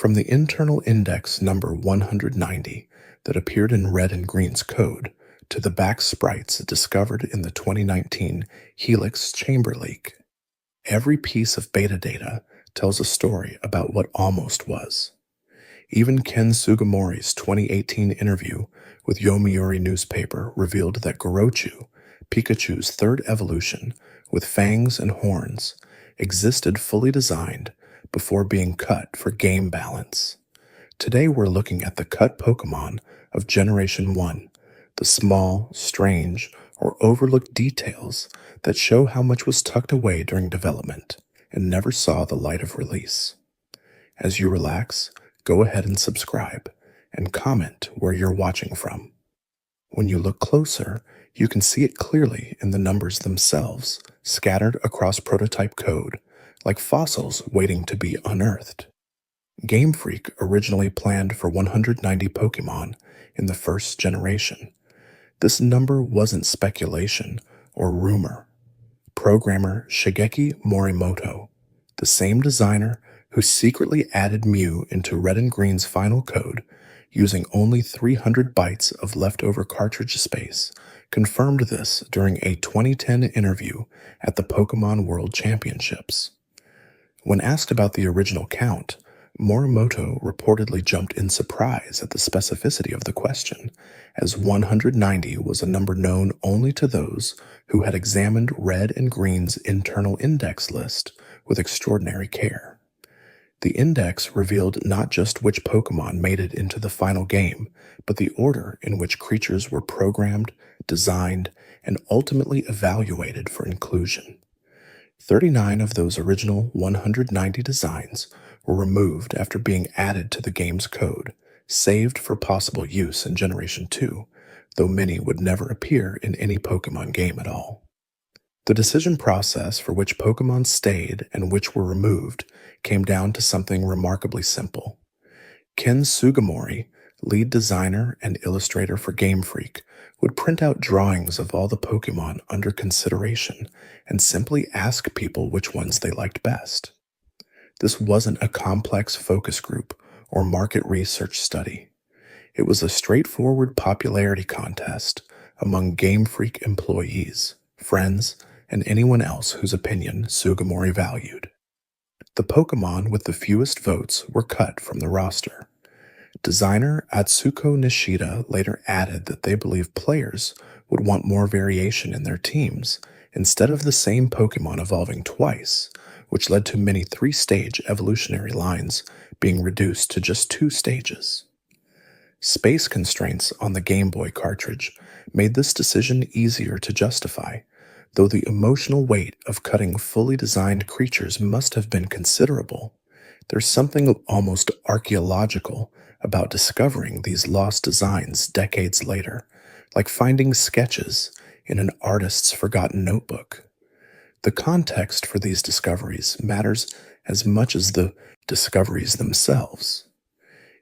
From the internal index number 190 that appeared in Red and Green's code to the back sprites discovered in the 2019 Helix Chamber leak, every piece of beta data tells a story about what almost was. Even Ken Sugimori's 2018 interview with Yomiuri newspaper revealed that Gorochu, Pikachu's third evolution with fangs and horns, existed fully designed before being cut for game balance. Today we're looking at the cut Pokémon of Generation 1, the small, strange, or overlooked details that show how much was tucked away during development and never saw the light of release. As you relax, go ahead and subscribe and comment where you're watching from. When you look closer, you can see it clearly in the numbers themselves, scattered across prototype code, like fossils waiting to be unearthed. Game Freak originally planned for 190 Pokémon in the first generation. This number wasn't speculation or rumor. Programmer Shigeki Morimoto, the same designer who secretly added Mew into Red and Green's final code using only 300 bytes of leftover cartridge space, confirmed this during a 2010 interview at the Pokémon World Championships. When asked about the original count, Morimoto reportedly jumped in surprise at the specificity of the question, as 190 was a number known only to those who had examined Red and Green's internal index list with extraordinary care. The index revealed not just which Pokémon made it into the final game, but the order in which creatures were programmed, designed, and ultimately evaluated for inclusion. 39 of those original 190 designs were removed after being added to the game's code, saved for possible use in Generation 2, though many would never appear in any Pokémon game at all. The decision process for which Pokémon stayed and which were removed came down to something remarkably simple. Ken Sugimori, lead designer and illustrator for Game Freak, would print out drawings of all the Pokémon under consideration and simply ask people which ones they liked best. This wasn't a complex focus group or market research study. It was a straightforward popularity contest among Game Freak employees, friends, and anyone else whose opinion Sugimori valued. The Pokémon with the fewest votes were cut from the roster. Designer Atsuko Nishida later added that they believe players would want more variation in their teams instead of the same Pokémon evolving twice, which led to many 3-stage evolutionary lines being reduced to just 2 stages. Space constraints on the Game Boy cartridge made this decision easier to justify, though the emotional weight of cutting fully designed creatures must have been considerable. There's something almost archaeological about discovering these lost designs decades later, like finding sketches in an artist's forgotten notebook. The context for these discoveries matters as much as the discoveries themselves.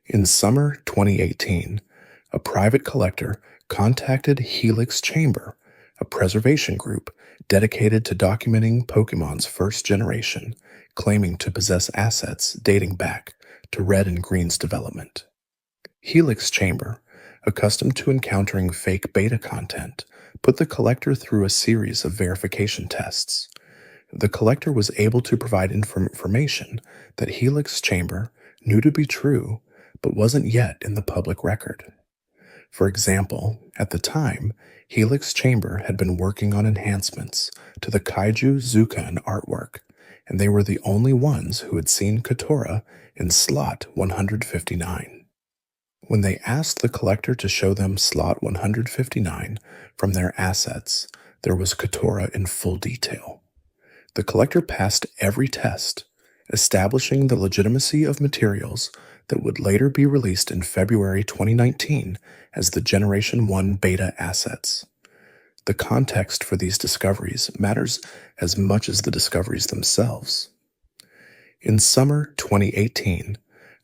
In summer 2018, a private collector contacted Helix Chamber, a preservation group dedicated to documenting Pokémon's first generation, claiming to possess assets dating back to Red and Green's development. Helix Chamber, accustomed to encountering fake beta content, put the collector through a series of verification tests. The collector was able to provide information that Helix Chamber knew to be true, but wasn't yet in the public record. For example, at the time, Helix Chamber had been working on enhancements to the Kaiju Zukan artwork, and they were the only ones who had seen Katora in slot 159. When they asked the collector to show them slot 159 from their assets, there was Katora in full detail. The collector passed every test, establishing the legitimacy of materials that would later be released in February 2019 as the Generation 1 beta assets. The context for these discoveries matters as much as the discoveries themselves. In summer 2018,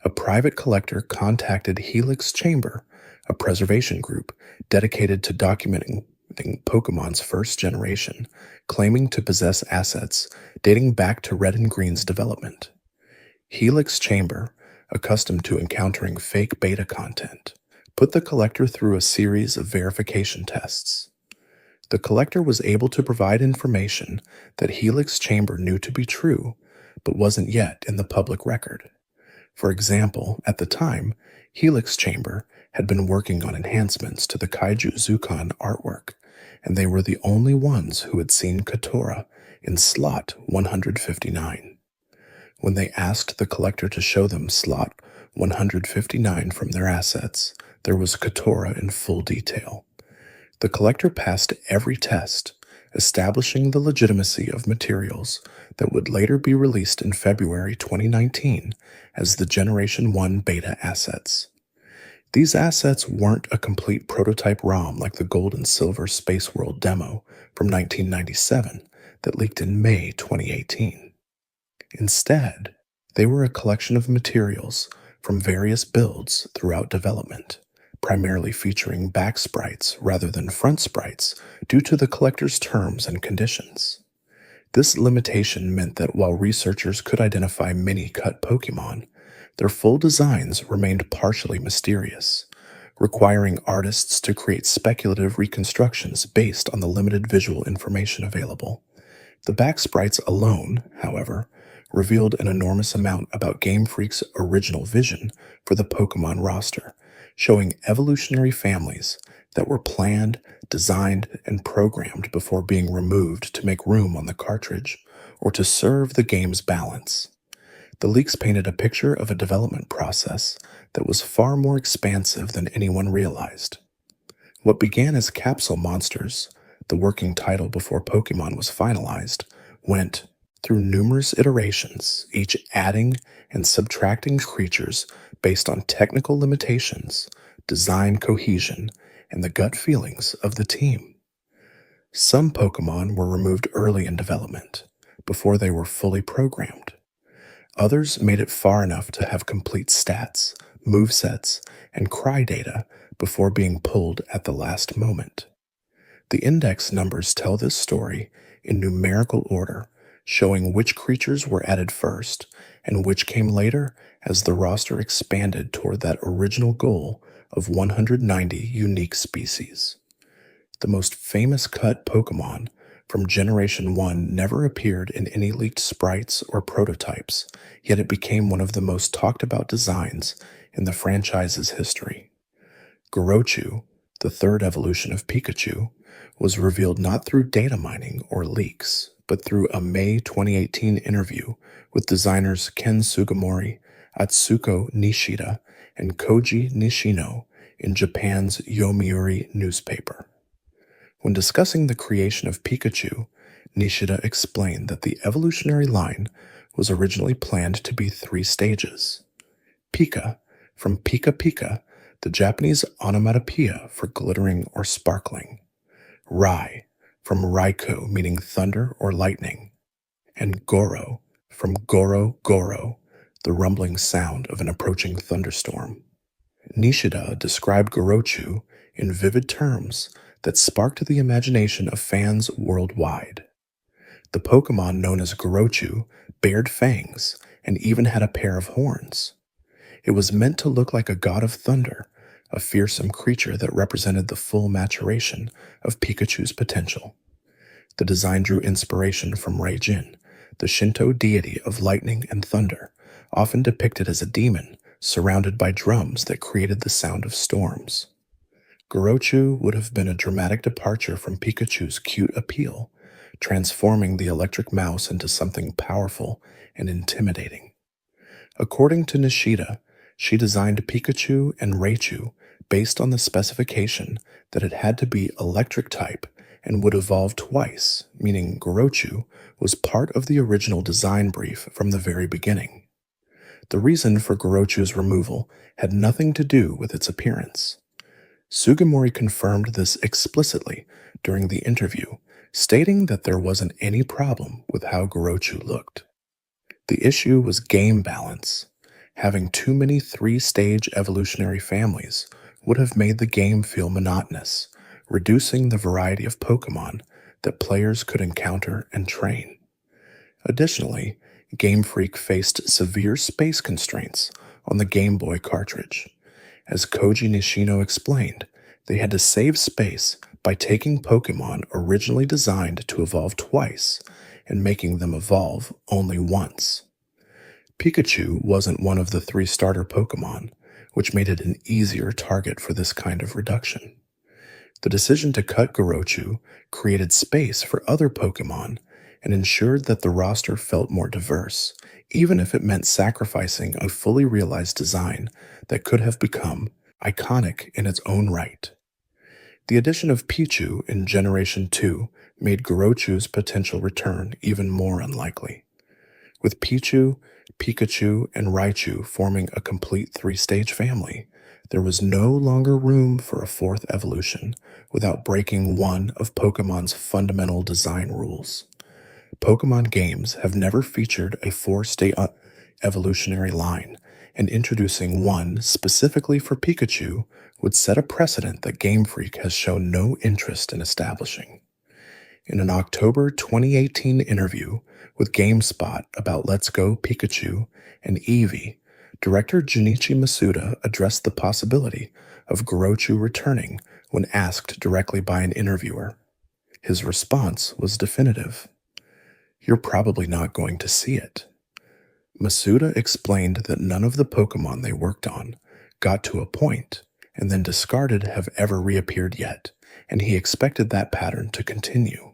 a private collector contacted Helix Chamber, a preservation group dedicated to documenting Pokemon's first generation, claiming to possess assets dating back to Red and Green's development. Helix Chamber, accustomed to encountering fake beta content, put the collector through a series of verification tests. The collector was able to provide information that Helix Chamber knew to be true, but wasn't yet in the public record. For example, at the time, Helix Chamber had been working on enhancements to the Kaiju Zukon artwork, and they were the only ones who had seen Katora in slot 159. When they asked the collector to show them slot 159 from their assets, there was Katora in full detail. The collector passed every test, establishing the legitimacy of materials that would later be released in February 2019 as the Generation 1 beta assets. These assets weren't a complete prototype ROM like the Gold and Silver Space World demo from 1997 that leaked in May 2018. Instead, they were a collection of materials from various builds throughout development, primarily featuring back sprites rather than front sprites due to the collector's terms and conditions. This limitation meant that while researchers could identify many cut Pokémon, their full designs remained partially mysterious, requiring artists to create speculative reconstructions based on the limited visual information available. The back sprites alone, however, revealed an enormous amount about Game Freak's original vision for the Pokémon roster, showing evolutionary families that were planned, designed, and programmed before being removed to make room on the cartridge or to serve the game's balance. The leaks painted a picture of a development process that was far more expansive than anyone realized. What began as Capsule Monsters, the working title before Pokémon was finalized, went through numerous iterations, each adding and subtracting creatures based on technical limitations, design cohesion, and the gut feelings of the team. Some Pokémon were removed early in development, before they were fully programmed. Others made it far enough to have complete stats, movesets, and cry data before being pulled at the last moment. The index numbers tell this story in numerical order, showing which creatures were added first and which came later as the roster expanded toward that original goal of 190 unique species. The most famous cut Pokémon from Generation 1 never appeared in any leaked sprites or prototypes, yet it became one of the most talked about designs in the franchise's history. Gorochu, the third evolution of Pikachu, was revealed not through data mining or leaks, but through a May 2018 interview with designers Ken Sugimori, Atsuko Nishida, and Koji Nishino in Japan's Yomiuri newspaper. When discussing the creation of Pikachu, Nishida explained that the evolutionary line was originally planned to be 3 stages. Pika, from Pika Pika, the Japanese onomatopoeia for glittering or sparkling. Rai, from Raichu, meaning thunder or lightning. And Goro, from Goro Goro, the rumbling sound of an approaching thunderstorm. Nishida described Gorochu in vivid terms that sparked the imagination of fans worldwide. The Pokémon known as Gorochu bared fangs and even had a pair of horns. It was meant to look like a god of thunder, a fearsome creature that represented the full maturation of Pikachu's potential. The design drew inspiration from Raijin, the Shinto deity of lightning and thunder, often depicted as a demon surrounded by drums that created the sound of storms. Gorochu would have been a dramatic departure from Pikachu's cute appeal, transforming the electric mouse into something powerful and intimidating. According to Nishida, she designed Pikachu and Raichu based on the specification that it had to be electric type and would evolve twice, meaning Gorochu was part of the original design brief from the very beginning. The reason for Gorochu's removal had nothing to do with its appearance. Sugimori confirmed this explicitly during the interview, stating that there wasn't any problem with how Gorochu looked. The issue was game balance. Having too many 3-stage evolutionary families would have made the game feel monotonous, reducing the variety of Pokémon that players could encounter and train. Additionally, Game Freak faced severe space constraints on the Game Boy cartridge. As Koji Nishino explained, they had to save space by taking Pokemon originally designed to evolve twice and making them evolve only once. Pikachu wasn't one of the 3 starter Pokemon, which made it an easier target for this kind of reduction. The decision to cut Gorochu created space for other Pokemon and ensured that the roster felt more diverse, even if it meant sacrificing a fully realized design that could have become iconic in its own right. The addition of Pichu in Generation 2 made Gorochu's potential return even more unlikely. With Pichu, Pikachu, and Raichu forming a complete 3-stage family, there was no longer room for a 4th evolution without breaking one of Pokemon's fundamental design rules. Pokemon games have never featured a 4-state evolutionary line, and introducing one specifically for Pikachu would set a precedent that Game Freak has shown no interest in establishing. In an October 2018 interview with GameSpot about Let's Go Pikachu and Eevee, director Junichi Masuda addressed the possibility of Gorochu returning when asked directly by an interviewer. His response was definitive. "You're probably not going to see it." Masuda explained that none of the Pokemon they worked on got to a point and then discarded have ever reappeared yet, and he expected that pattern to continue.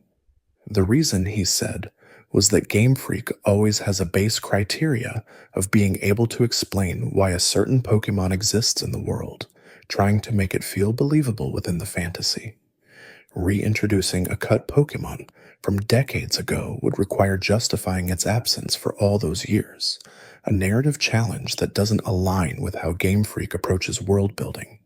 The reason, he said, was that Game Freak always has a base criteria of being able to explain why a certain Pokemon exists in the world, trying to make it feel believable within the fantasy. Reintroducing a cut Pokemon from decades ago would require justifying its absence for all those years, a narrative challenge that doesn't align with how Game Freak approaches world building.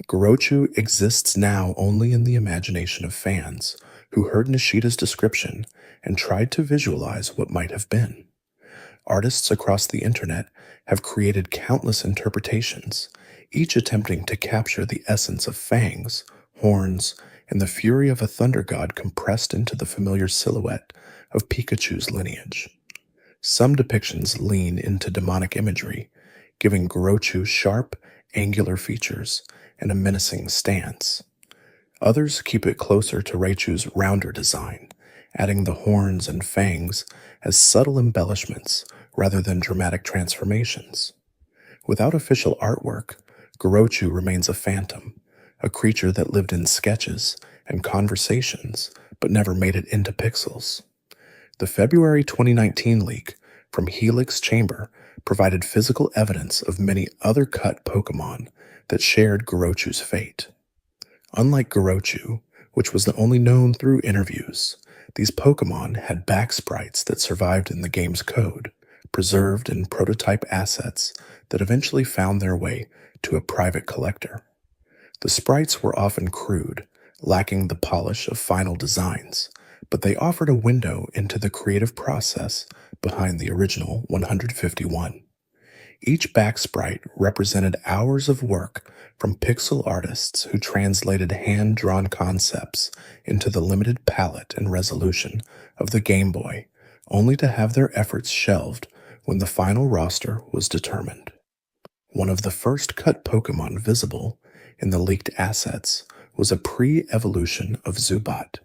Gorochu exists now only in the imagination of fans who heard Nishida's description and tried to visualize what might have been. Artists across the internet have created countless interpretations, each attempting to capture the essence of fangs, horns, and the fury of a thunder god compressed into the familiar silhouette of Pikachu's lineage. Some depictions lean into demonic imagery, giving Gorochu sharp, angular features and a menacing stance. Others keep it closer to Raichu's rounder design, adding the horns and fangs as subtle embellishments rather than dramatic transformations. Without official artwork, Gorochu remains a phantom, a creature that lived in sketches and conversations but never made it into pixels. The February 2019 leak from Helix Chamber provided physical evidence of many other cut Pokemon that shared Gorochu's fate. Unlike Gorochu, which was only known through interviews, these Pokemon had back sprites that survived in the game's code, preserved in prototype assets that eventually found their way to a private collector. The sprites were often crude, lacking the polish of final designs, but they offered a window into the creative process behind the original 151. Each back sprite represented hours of work from pixel artists who translated hand-drawn concepts into the limited palette and resolution of the Game Boy, only to have their efforts shelved when the final roster was determined. One of the first cut Pokemon visible in the leaked assets was a pre-evolution of Zubat.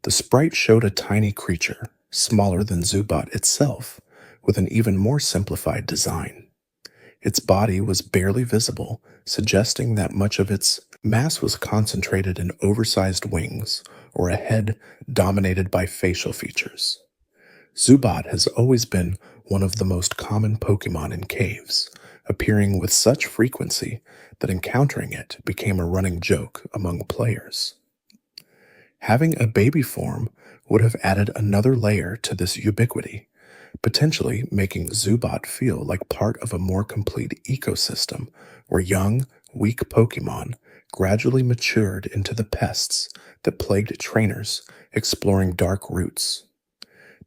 The sprite showed a tiny creature, smaller than Zubat itself, with an even more simplified design. Its body was barely visible, suggesting that much of its mass was concentrated in oversized wings or a head dominated by facial features. Zubat has always been one of the most common Pokemon in caves, appearing with such frequency that encountering it became a running joke among players. Having a baby form would have added another layer to this ubiquity, potentially making Zubat feel like part of a more complete ecosystem where young, weak Pokemon gradually matured into the pests that plagued trainers exploring dark routes.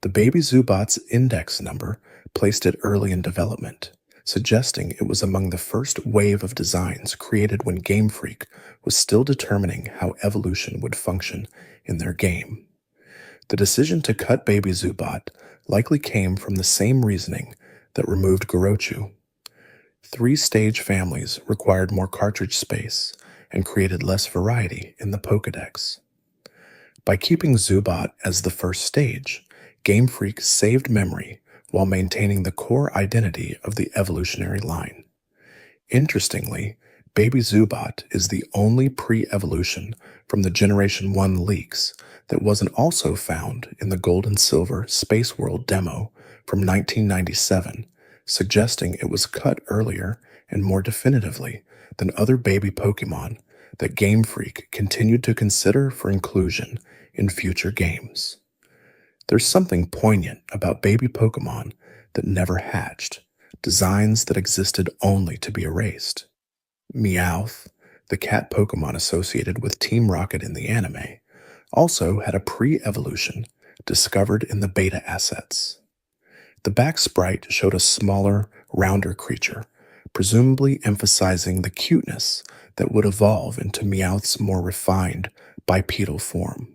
The baby Zubat's index number placed it early in development, suggesting it was among the first wave of designs created when Game Freak was still determining how evolution would function in their game. The decision to cut baby Zubat likely came from the same reasoning that removed Gorochu. Three-stage families required more cartridge space and created less variety in the Pokédex. By keeping Zubat as the first stage, Game Freak saved memory while maintaining the core identity of the evolutionary line. Interestingly, Baby Zubat is the only pre-evolution from the Generation 1 leaks that wasn't also found in the Gold and Silver Space World demo from 1997, suggesting it was cut earlier and more definitively than other baby Pokémon that Game Freak continued to consider for inclusion in future games. There's something poignant about baby Pokémon that never hatched, designs that existed only to be erased. Meowth, the cat Pokémon associated with Team Rocket in the anime, also had a pre-evolution discovered in the beta assets. The back sprite showed a smaller, rounder creature, presumably emphasizing the cuteness that would evolve into Meowth's more refined, bipedal form.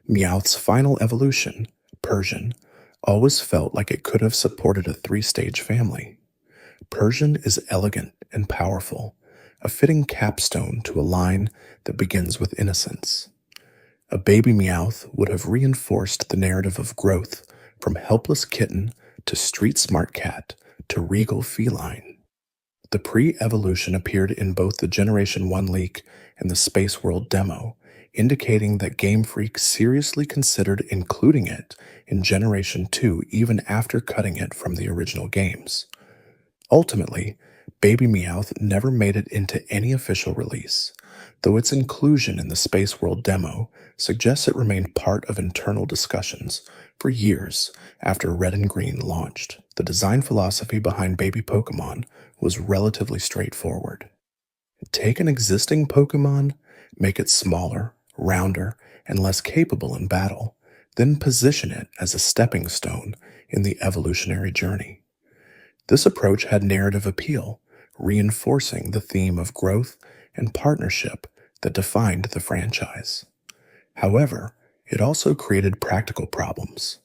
Meowth's final evolution, Persian, always felt like it could have supported a three-stage family. Persian is elegant and powerful, a fitting capstone to a line that begins with innocence. A baby Meowth would have reinforced the narrative of growth from helpless kitten to street-smart cat to regal feline. The pre-evolution appeared in both the Generation 1 leak and the Space World demo, indicating that Game Freak seriously considered including it in Generation 2 even after cutting it from the original games. Ultimately, Baby Meowth never made it into any official release, though its inclusion in the Space World demo suggests it remained part of internal discussions for years after Red and Green launched. The design philosophy behind Baby Pokémon was relatively straightforward. Take an existing Pokémon, make it smaller, rounder, and less capable in battle, then position it as a stepping stone in the evolutionary journey. This approach had narrative appeal, reinforcing the theme of growth and partnership that defined the franchise. However, it also created practical problems.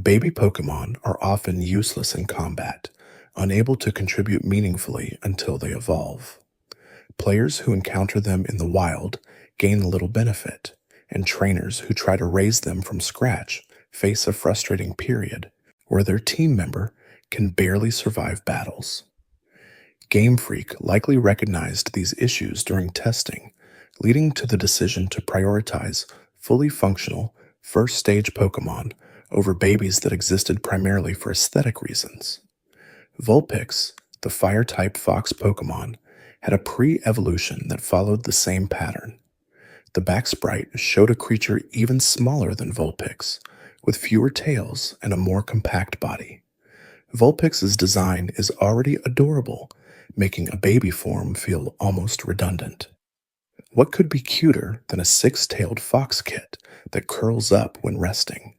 Baby Pokémon are often useless in combat, unable to contribute meaningfully until they evolve. Players who encounter them in the wild gain little benefit, and trainers who try to raise them from scratch face a frustrating period where their team member can barely survive battles. Game Freak likely recognized these issues during testing, leading to the decision to prioritize fully functional, first-stage Pokémon over babies that existed primarily for aesthetic reasons. Vulpix, the fire-type fox Pokémon, had a pre-evolution that followed the same pattern. The back sprite showed a creature even smaller than Vulpix, with fewer tails and a more compact body. Vulpix's design is already adorable, making a baby form feel almost redundant. What could be cuter than a six-tailed fox kit that curls up when resting?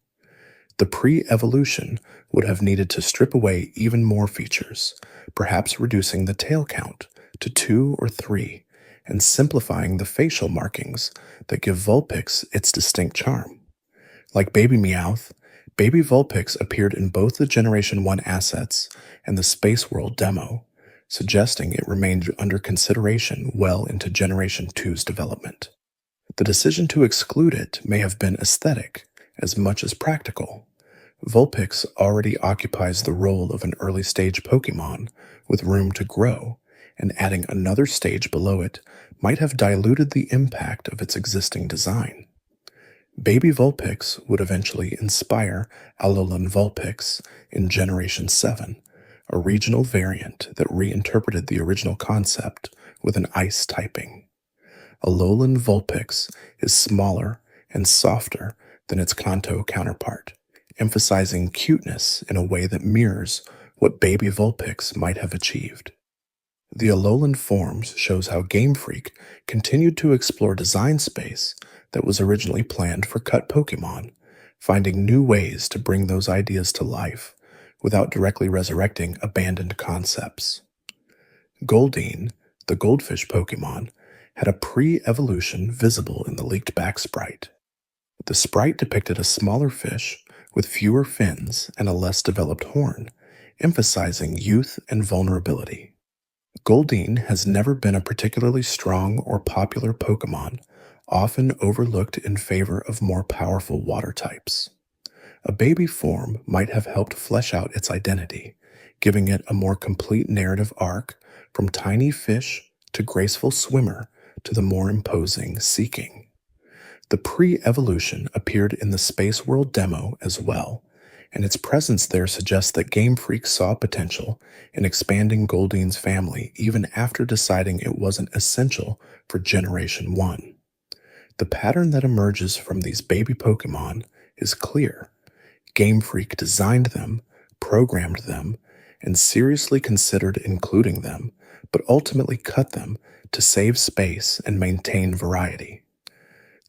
The pre-evolution would have needed to strip away even more features, perhaps reducing the tail count to 2 or 3, and simplifying the facial markings that give Vulpix its distinct charm. Like Baby Meowth, Baby Vulpix appeared in both the Generation 1 assets and the Space World demo, suggesting it remained under consideration well into Generation 2's development. The decision to exclude it may have been aesthetic as much as practical. Vulpix already occupies the role of an early-stage Pokémon with room to grow, and adding another stage below it might have diluted the impact of its existing design. Baby Vulpix would eventually inspire Alolan Vulpix in Generation 7, a regional variant that reinterpreted the original concept with an ice typing. Alolan Vulpix is smaller and softer than its Kanto counterpart, emphasizing cuteness in a way that mirrors what Baby Vulpix might have achieved. The Alolan forms shows how Game Freak continued to explore design space that was originally planned for cut Pokémon, finding new ways to bring those ideas to life without directly resurrecting abandoned concepts. Goldeen, the goldfish Pokémon, had a pre-evolution visible in the leaked back sprite. The sprite depicted a smaller fish with fewer fins and a less developed horn, emphasizing youth and vulnerability. Goldeen has never been a particularly strong or popular Pokemon, often overlooked in favor of more powerful water types. A baby form might have helped flesh out its identity, giving it a more complete narrative arc from tiny fish to graceful swimmer to the more imposing Seeking. The pre-evolution appeared in the Space World demo as well, and its presence there suggests that Game Freak saw potential in expanding Goldeen's family even after deciding it wasn't essential for Generation 1. The pattern that emerges from these baby Pokemon is clear. Game Freak designed them, programmed them, and seriously considered including them, but ultimately cut them to save space and maintain variety.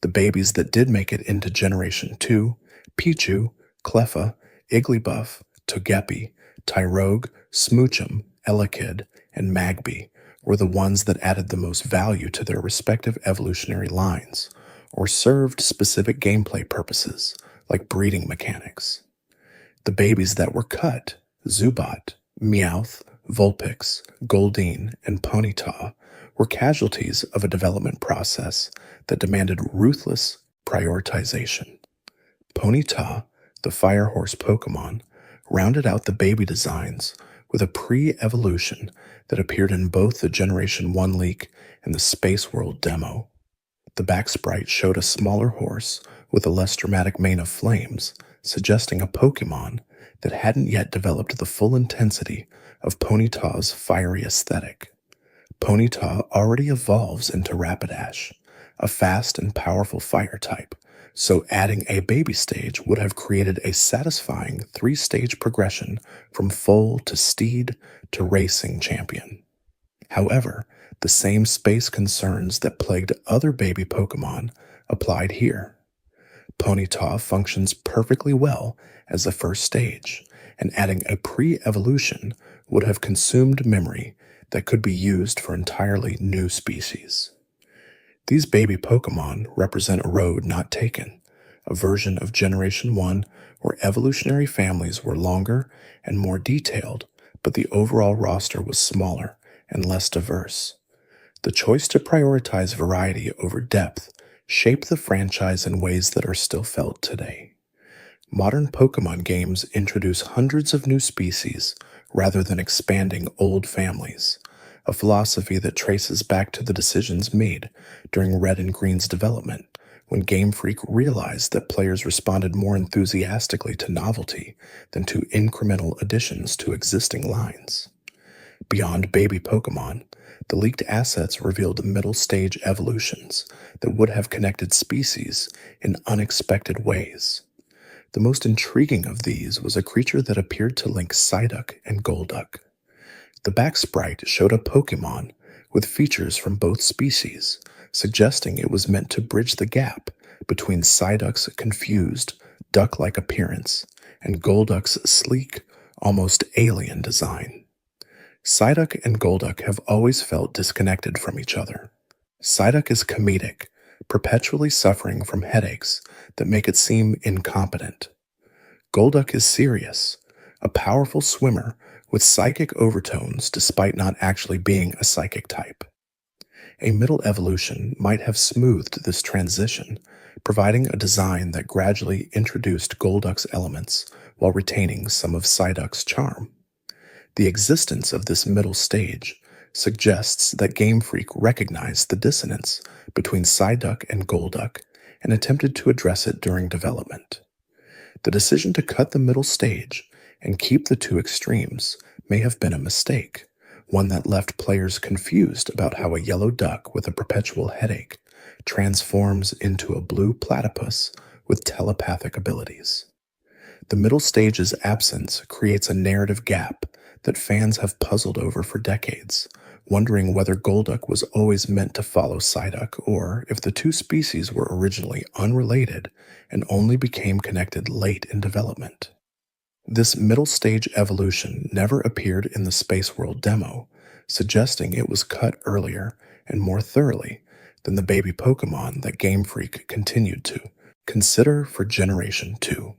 The babies that did make it into Generation 2, Pichu, Cleffa, Igglybuff, Togepi, Tyrogue, Smoochum, Elekid, and Magby, were the ones that added the most value to their respective evolutionary lines, or served specific gameplay purposes, like breeding mechanics. The babies that were cut, Zubat, Meowth, Vulpix, Goldeen, and Ponyta, were casualties of a development process that demanded ruthless prioritization. Ponyta, the Fire Horse Pokemon, rounded out the baby designs with a pre-evolution that appeared in both the Generation 1 leak and the Space World demo. The back sprite showed a smaller horse with a less dramatic mane of flames, suggesting a Pokemon that hadn't yet developed the full intensity of Ponyta's fiery aesthetic. Ponyta already evolves into Rapidash, a fast and powerful fire type, so adding a baby stage would have created a satisfying 3-stage progression from foal to steed to racing champion. However, the same space concerns that plagued other baby Pokemon applied here. Ponyta functions perfectly well as the first stage, and adding a pre-evolution would have consumed memory that could be used for entirely new species. These baby Pokemon represent a road not taken, a version of Generation 1 where evolutionary families were longer and more detailed, but the overall roster was smaller and less diverse. The choice to prioritize variety over depth shaped the franchise in ways that are still felt today. Modern Pokemon games introduce hundreds of new species rather than expanding old families, a philosophy that traces back to the decisions made during Red and Green's development, when Game Freak realized that players responded more enthusiastically to novelty than to incremental additions to existing lines. Beyond baby Pokemon, the leaked assets revealed middle stage evolutions that would have connected species in unexpected ways. The most intriguing of these was a creature that appeared to link Psyduck and Golduck. The back sprite showed a Pokemon with features from both species, suggesting it was meant to bridge the gap between Psyduck's confused, duck-like appearance and Golduck's sleek, almost alien design. Psyduck and Golduck have always felt disconnected from each other. Psyduck is comedic, perpetually suffering from headaches that make it seem incompetent. Golduck is serious, a powerful swimmer with psychic overtones despite not actually being a psychic type. A middle evolution might have smoothed this transition, providing a design that gradually introduced Golduck's elements while retaining some of Psyduck's charm. The existence of this middle stage suggests that Game Freak recognized the dissonance between Psyduck and Golduck and attempted to address it during development. The decision to cut the middle stage and keep the two extremes may have been a mistake, one that left players confused about how a yellow duck with a perpetual headache transforms into a blue platypus with telepathic abilities. The middle stage's absence creates a narrative gap that fans have puzzled over for decades, wondering whether Golduck was always meant to follow Psyduck or if the two species were originally unrelated and only became connected late in development. This middle stage evolution never appeared in the Space World demo, suggesting it was cut earlier and more thoroughly than the baby Pokemon that Game Freak continued to consider for Generation 2.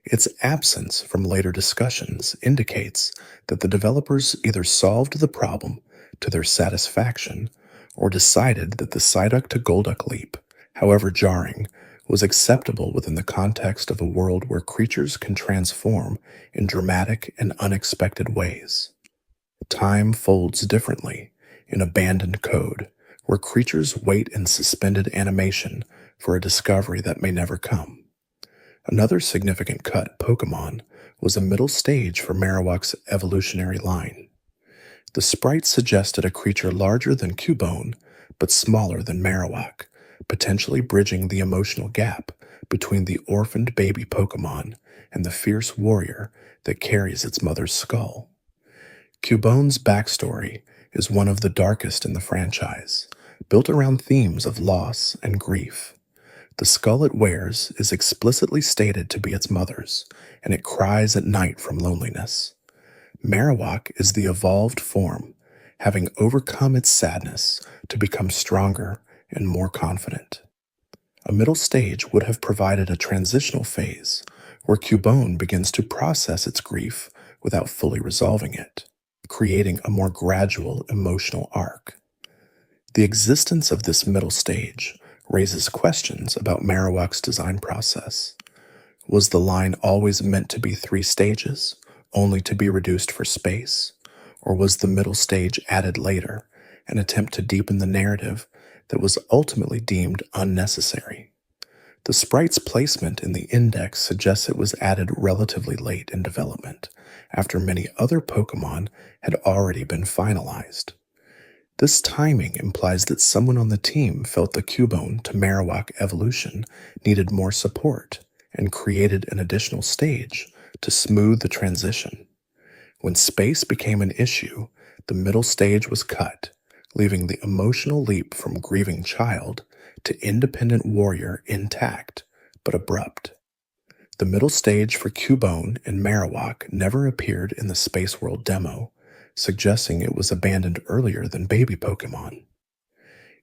Its absence from later discussions indicates that the developers either solved the problem to their satisfaction or decided that the Psyduck to Golduck leap, however jarring, was acceptable within the context of a world where creatures can transform in dramatic and unexpected ways. Time folds differently in abandoned code, where creatures wait in suspended animation for a discovery that may never come. Another significant cut Pokémon was a middle stage for Marowak's evolutionary line. The sprite suggested a creature larger than Cubone, but smaller than Marowak, potentially bridging the emotional gap between the orphaned baby Pokémon and the fierce warrior that carries its mother's skull. Cubone's backstory is one of the darkest in the franchise, built around themes of loss and grief. The skull it wears is explicitly stated to be its mother's, and it cries at night from loneliness. Marowak is the evolved form, having overcome its sadness to become stronger and more confident. A middle stage would have provided a transitional phase where Cubone begins to process its grief without fully resolving it, creating a more gradual emotional arc. The existence of this middle stage raises questions about Marowak's design process. Was the line always meant to be 3 stages, only to be reduced for space? Or was the middle stage added later, an attempt to deepen the narrative that was ultimately deemed unnecessary? The sprite's placement in the index suggests it was added relatively late in development, after many other Pokémon had already been finalized. This timing implies that someone on the team felt the Cubone to Marowak evolution needed more support and created an additional stage to smooth the transition. When space became an issue, the middle stage was cut, leaving the emotional leap from grieving child to independent warrior intact, but abrupt. The middle stage for Cubone and Marowak never appeared in the Space World demo, suggesting it was abandoned earlier than baby Pokémon.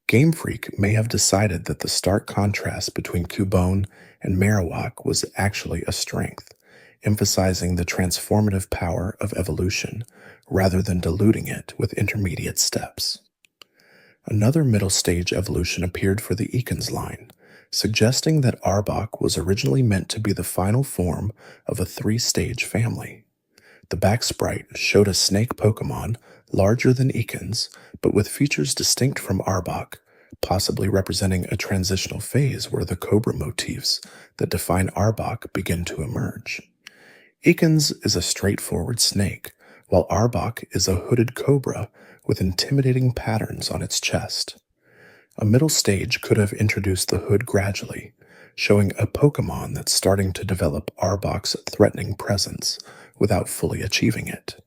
Game Freak may have decided that the stark contrast between Cubone and Marowak was actually a strength, emphasizing the transformative power of evolution rather than diluting it with intermediate steps. Another middle stage evolution appeared for the Ekans line, suggesting that Arbok was originally meant to be the final form of a 3-stage family. The back sprite showed a snake Pokémon larger than Ekans, but with features distinct from Arbok, possibly representing a transitional phase where the cobra motifs that define Arbok begin to emerge. Ekans is a straightforward snake, while Arbok is a hooded cobra with intimidating patterns on its chest. A middle stage could have introduced the hood gradually, showing a Pokémon that's starting to develop Arbok's threatening presence without fully achieving it.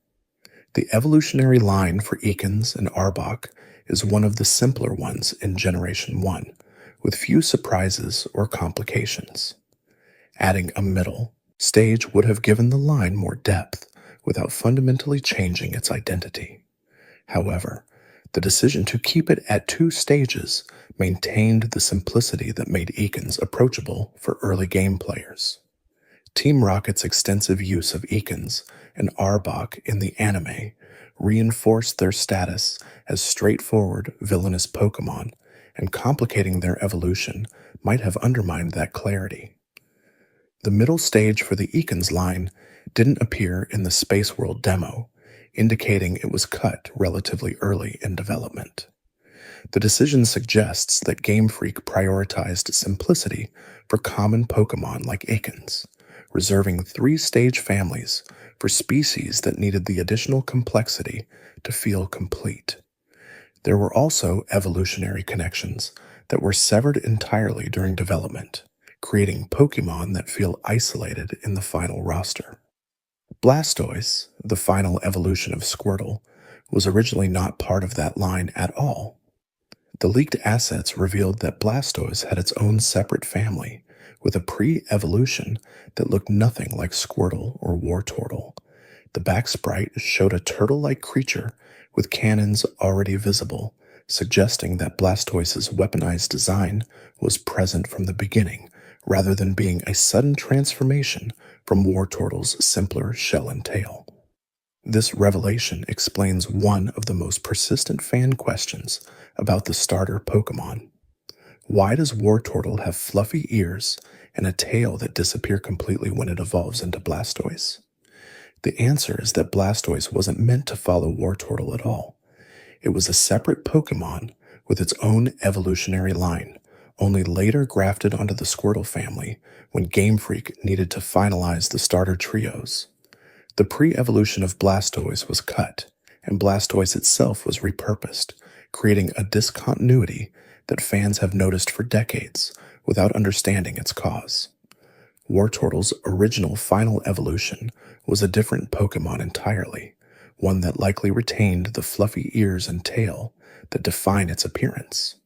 The evolutionary line for Ekans and Arbok is one of the simpler ones in Generation 1, with few surprises or complications. Adding a middle stage would have given the line more depth without fundamentally changing its identity. However, the decision to keep it at 2 stages maintained the simplicity that made Ekans approachable for early game players. Team Rocket's extensive use of Ekans and Arbok in the anime reinforced their status as straightforward, villainous Pokémon, and complicating their evolution might have undermined that clarity. The middle stage for the Ekans line didn't appear in the Space World demo, indicating it was cut relatively early in development. The decision suggests that Game Freak prioritized simplicity for common Pokémon like Ekans, reserving 3-stage families for species that needed the additional complexity to feel complete. There were also evolutionary connections that were severed entirely during development, creating Pokémon that feel isolated in the final roster. Blastoise, the final evolution of Squirtle, was originally not part of that line at all. The leaked assets revealed that Blastoise had its own separate family, with a pre-evolution that looked nothing like Squirtle or Wartortle. The back sprite showed a turtle-like creature with cannons already visible, suggesting that Blastoise's weaponized design was present from the beginning, rather than being a sudden transformation from Wartortle's simpler shell and tail. This revelation explains one of the most persistent fan questions about the starter Pokemon. Why does Wartortle have fluffy ears and a tail that disappear completely when it evolves into Blastoise? The answer is that Blastoise wasn't meant to follow Wartortle at all. It was a separate Pokemon with its own evolutionary line, only later grafted onto the Squirtle family when Game Freak needed to finalize the starter trios. The pre-evolution of Blastoise was cut, and Blastoise itself was repurposed, creating a discontinuity that fans have noticed for decades without understanding its cause. Wartortle's original final evolution was a different Pokemon entirely, one that likely retained the fluffy ears and tail that define its appearance.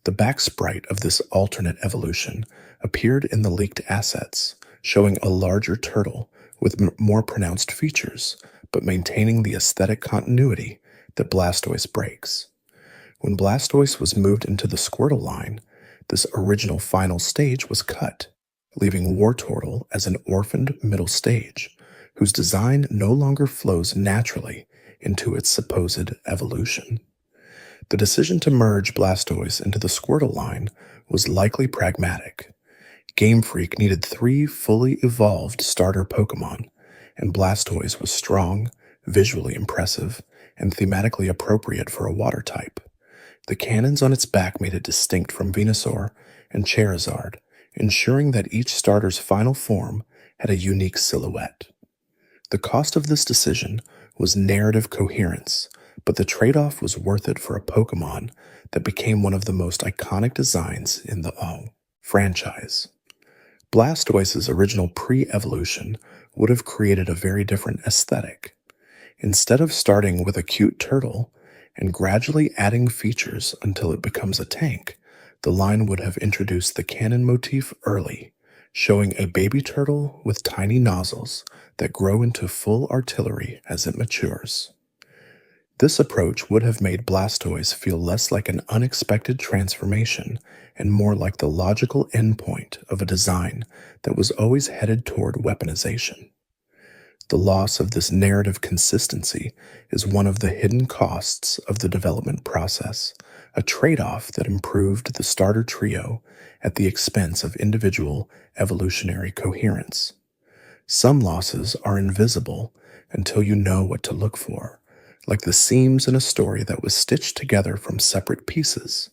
The back sprite of this alternate evolution appeared in the leaked assets, showing a larger turtle with more pronounced features, but maintaining the aesthetic continuity that Blastoise breaks. When Blastoise was moved into the Squirtle line, this original final stage was cut, leaving Wartortle as an orphaned middle stage, whose design no longer flows naturally into its supposed evolution. The decision to merge Blastoise into the Squirtle line was likely pragmatic. Game Freak needed 3 fully evolved starter Pokemon, and Blastoise was strong, visually impressive, and thematically appropriate for a water type. The cannons on its back made it distinct from Venusaur and Charizard, ensuring that each starter's final form had a unique silhouette. The cost of this decision was narrative coherence, but the trade-off was worth it for a Pokemon that became one of the most iconic designs in the franchise. Blastoise's original pre-evolution would have created a very different aesthetic. Instead of starting with a cute turtle and gradually adding features until it becomes a tank, the line would have introduced the cannon motif early, showing a baby turtle with tiny nozzles that grow into full artillery as it matures. This approach would have made Blastoise feel less like an unexpected transformation and more like the logical endpoint of a design that was always headed toward weaponization. The loss of this narrative consistency is one of the hidden costs of the development process, a trade-off that improved the starter trio at the expense of individual evolutionary coherence. Some losses are invisible until you know what to look for, like the seams in a story that was stitched together from separate pieces.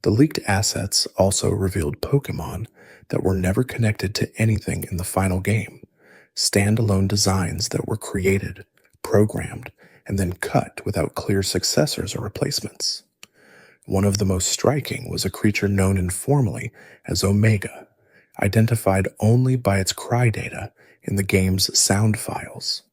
The leaked assets also revealed Pokémon that were never connected to anything in the final game, standalone designs that were created, programmed, and then cut without clear successors or replacements. One of the most striking was a creature known informally as Omega, identified only by its cry data in the game's sound files.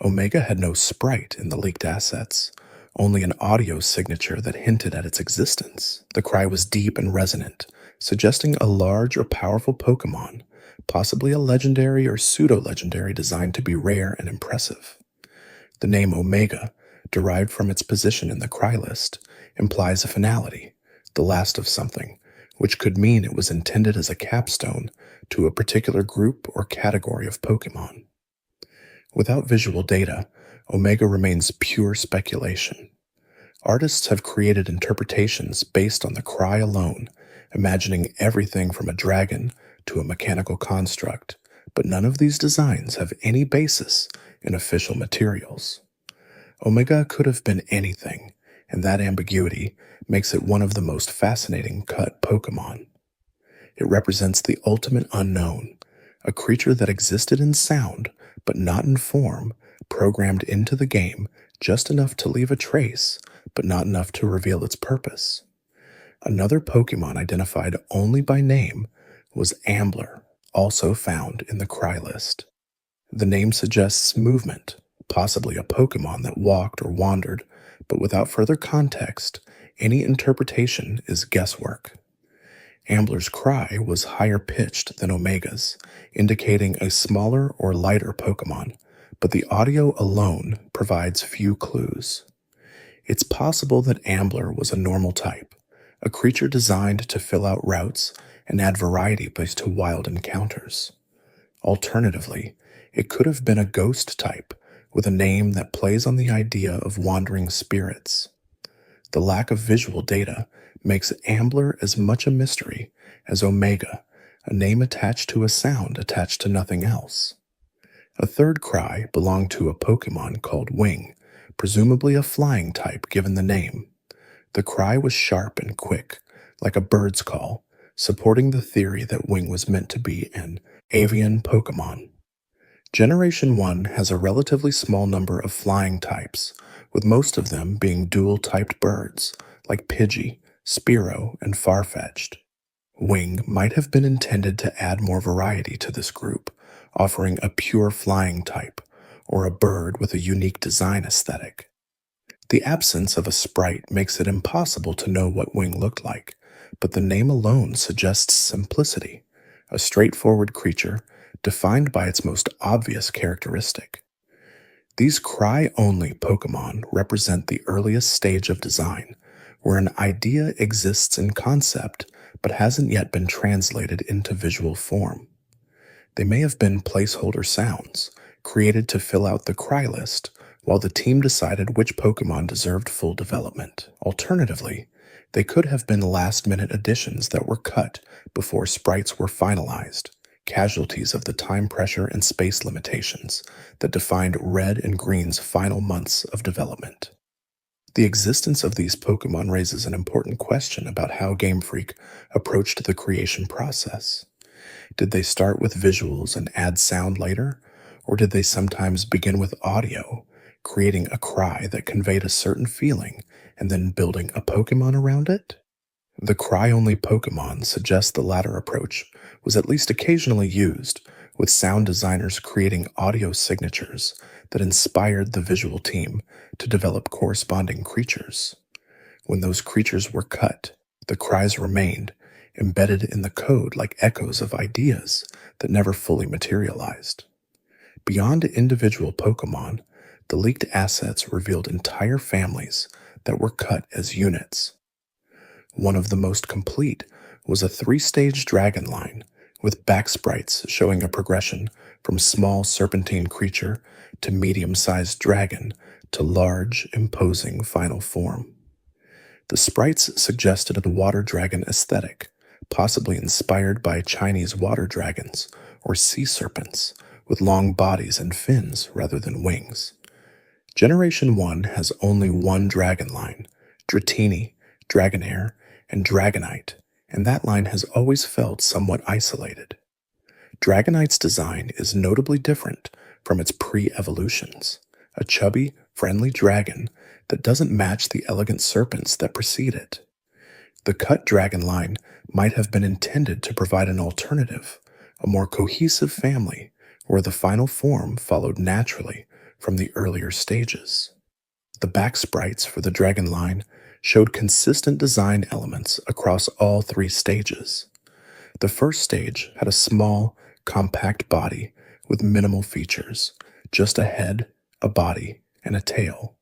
Omega had no sprite in the leaked assets, only an audio signature that hinted at its existence. The cry was deep and resonant, suggesting a large or powerful Pokémon, possibly a legendary or pseudo-legendary designed to be rare and impressive. The name Omega, derived from its position in the cry list, implies a finality, the last of something, which could mean it was intended as a capstone to a particular group or category of Pokémon. Without visual data, Omega remains pure speculation. Artists have created interpretations based on the cry alone, imagining everything from a dragon to a mechanical construct, but none of these designs have any basis in official materials. Omega could have been anything, and that ambiguity makes it one of the most fascinating cut Pokémon. It represents the ultimate unknown, a creature that existed in sound but not in form, programmed into the game just enough to leave a trace, but not enough to reveal its purpose. Another Pokémon identified only by name was Amler, also found in the cry list. The name suggests movement, possibly a Pokémon that walked or wandered, but without further context, any interpretation is guesswork. Ambler's cry was higher pitched than Omega's, indicating a smaller or lighter Pokémon, but the audio alone provides few clues. It's possible that Ambler was a normal type, a creature designed to fill out routes and add variety based to wild encounters. Alternatively, it could have been a ghost type with a name that plays on the idea of wandering spirits. The lack of visual data makes Amler as much a mystery as Omega, a name attached to a sound attached to nothing else. A third cry belonged to a Pokémon called Wing, presumably a flying type given the name. The cry was sharp and quick, like a bird's call, supporting the theory that Wing was meant to be an avian Pokémon. Generation 1 has a relatively small number of flying types, with most of them being dual-typed birds, like Pidgey, Spearow, and Farfetch'd. Wing might have been intended to add more variety to this group, offering a pure flying type, or a bird with a unique design aesthetic. The absence of a sprite makes it impossible to know what Wing looked like, but the name alone suggests simplicity, a straightforward creature defined by its most obvious characteristic. These cry-only Pokémon represent the earliest stage of design, where an idea exists in concept but hasn't yet been translated into visual form. They may have been placeholder sounds, created to fill out the cry list, while the team decided which Pokémon deserved full development. Alternatively, they could have been last-minute additions that were cut before sprites were finalized, casualties of the time pressure and space limitations that defined Red and Green's final months of development. The existence of these Pokémon raises an important question about how Game Freak approached the creation process. Did they start with visuals and add sound later, or did they sometimes begin with audio, creating a cry that conveyed a certain feeling and then building a Pokémon around it? The cry-only Pokémon suggests the latter approach was at least occasionally used, with sound designers creating audio signatures that inspired the visual team to develop corresponding creatures. When those creatures were cut, the cries remained, embedded in the code like echoes of ideas that never fully materialized. Beyond individual Pokémon, the leaked assets revealed entire families that were cut as units. One of the most complete was a 3-stage dragon line, with back sprites showing a progression from small serpentine creature to medium-sized dragon to large, imposing final form. The sprites suggested a water dragon aesthetic, possibly inspired by Chinese water dragons or sea serpents, with long bodies and fins rather than wings. Generation 1 has only one dragon line, Dratini, Dragonair, and Dragonite, and that line has always felt somewhat isolated. Dragonite's design is notably different from its pre-evolutions, a chubby, friendly dragon that doesn't match the elegant serpents that precede it. The cut dragon line might have been intended to provide an alternative, a more cohesive family where the final form followed naturally from the earlier stages. The back sprites for the dragon line showed consistent design elements across all 3 stages. The first stage had a small, compact body with minimal features, just a head, a body, and a tail.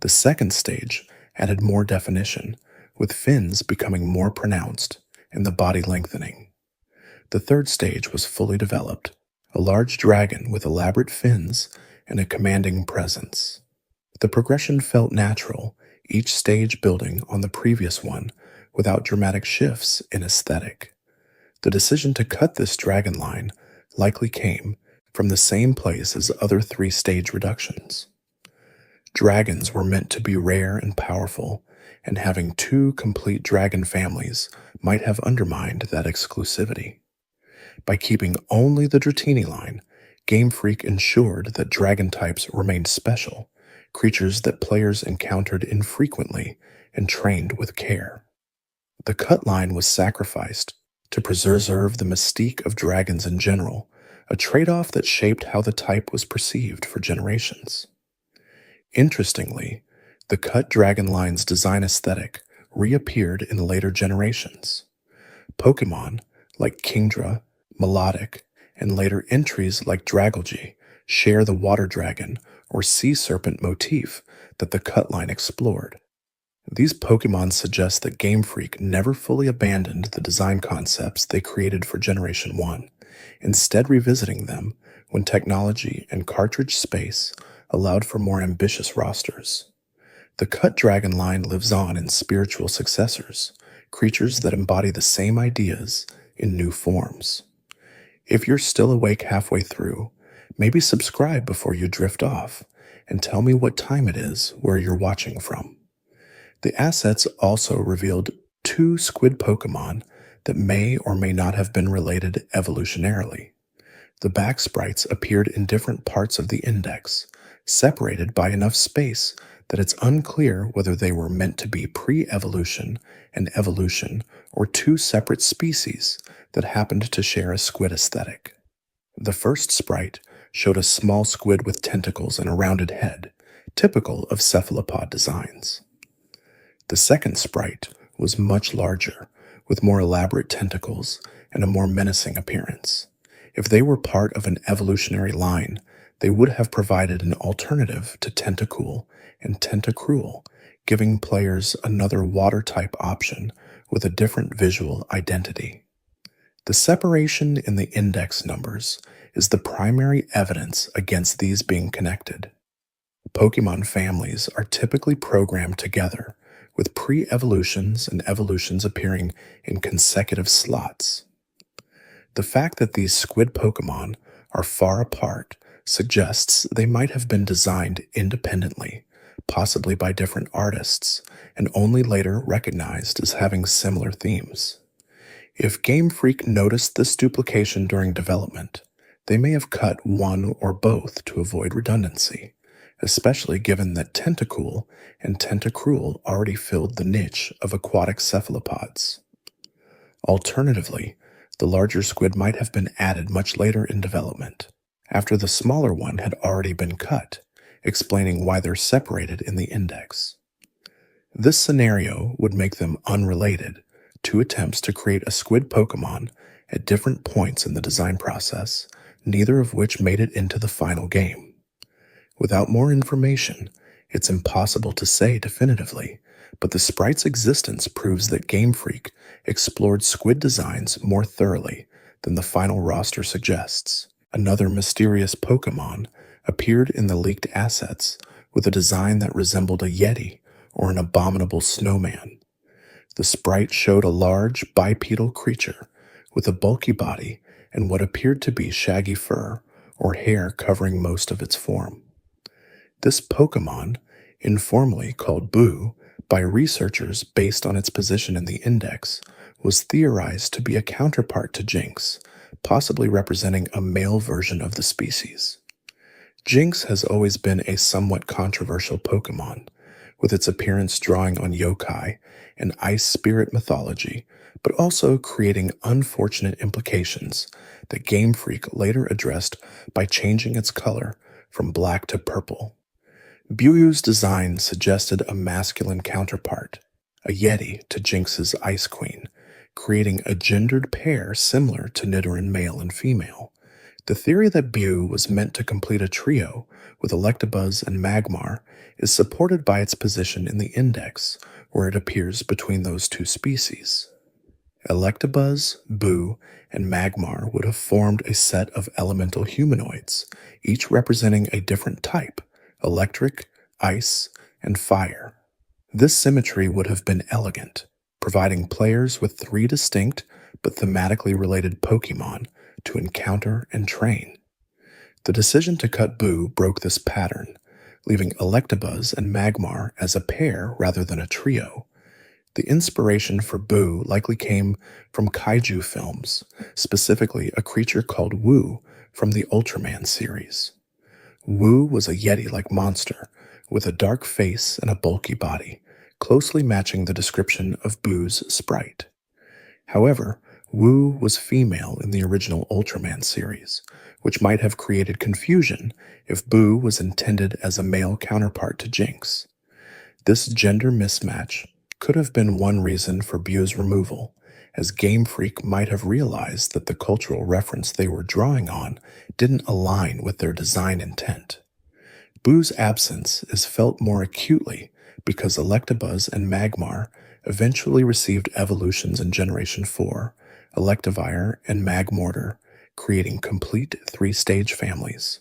The second stage added more definition, with fins becoming more pronounced and the body lengthening. The third stage was fully developed, a large dragon with elaborate fins and a commanding presence. The progression felt natural, each stage building on the previous one without dramatic shifts in aesthetic. The decision to cut this dragon line likely came from the same place as other 3-stage reductions. Dragons were meant to be rare and powerful, and having 2 complete dragon families might have undermined that exclusivity. By keeping only the Dratini line, Game Freak ensured that dragon types remained special, creatures that players encountered infrequently and trained with care. The cut line was sacrificed to preserve the mystique of dragons in general, a trade-off that shaped how the type was perceived for generations. Interestingly, the cut dragon line's design aesthetic reappeared in later generations. Pokémon like Kingdra, Melodic, and later entries like Dragalge share the water dragon or sea serpent motif that the cut line explored. These Pokemon suggest that Game Freak never fully abandoned the design concepts they created for Generation 1, instead revisiting them when technology and cartridge space allowed for more ambitious rosters. The Cut Dragon line lives on in spiritual successors, creatures that embody the same ideas in new forms. If you're still awake halfway through, maybe subscribe before you drift off and tell me what time it is where you're watching from. The assets also revealed two squid Pokemon that may or may not have been related evolutionarily. The back sprites appeared in different parts of the index, separated by enough space that it's unclear whether they were meant to be pre-evolution and evolution or two separate species that happened to share a squid aesthetic. The first sprite showed a small squid with tentacles and a rounded head, typical of cephalopod designs. The second sprite was much larger, with more elaborate tentacles and a more menacing appearance. If they were part of an evolutionary line, they would have provided an alternative to Tentacool and Tentacruel, giving players another water-type option with a different visual identity. The separation in the index numbers is the primary evidence against these being connected. Pokemon families are typically programmed together, with pre-evolutions and evolutions appearing in consecutive slots. The fact that these squid Pokemon are far apart suggests they might have been designed independently, possibly by different artists, and only later recognized as having similar themes. If Game Freak noticed this duplication during development, they may have cut one or both to avoid redundancy, especially given that Tentacool and Tentacruel already filled the niche of aquatic cephalopods. Alternatively, the larger squid might have been added much later in development, after the smaller one had already been cut, explaining why they're separated in the index. This scenario would make them unrelated, two attempts to create a squid Pokemon at different points in the design process, neither of which made it into the final game. Without more information, it's impossible to say definitively, but the sprite's existence proves that Game Freak explored squid designs more thoroughly than the final roster suggests. Another mysterious Pokemon appeared in the leaked assets with a design that resembled a Yeti or an abominable snowman. The sprite showed a large bipedal creature with a bulky body and what appeared to be shaggy fur or hair covering most of its form. This Pokemon, informally called Boo by researchers based on its position in the index, was theorized to be a counterpart to Jinx, possibly representing a male version of the species. Jinx has always been a somewhat controversial Pokemon, with its appearance drawing on yokai and ice spirit mythology, but also creating unfortunate implications that Game Freak later addressed by changing its color from black to purple. Buyu's design suggested a masculine counterpart, a Yeti to Jinx's Ice Queen, creating a gendered pair similar to Nidoran male and female. The theory that Buyu was meant to complete a trio with Electabuzz and Magmar is supported by its position in the index, where it appears between those two species. Electabuzz, Boo, and Magmar would have formed a set of elemental humanoids, each representing a different type: electric, ice, and fire. This symmetry would have been elegant, providing players with three distinct but thematically related Pokemon to encounter and train. The decision to cut Boo broke this pattern, leaving Electabuzz and Magmar as a pair rather than a trio. The inspiration for Boo likely came from kaiju films, specifically a creature called Wu from the Ultraman series. Wu was a Yeti-like monster with a dark face and a bulky body, closely matching the description of Boo's sprite. However, Wu was female in the original Ultraman series, which might have created confusion if Boo was intended as a male counterpart to Jinx. This gender mismatch could have been one reason for Buu's removal, as Game Freak might have realized that the cultural reference they were drawing on didn't align with their design intent. Boo's absence is felt more acutely because Electabuzz and Magmar eventually received evolutions in Generation 4, Electivire and Magmortar, creating complete three-stage families.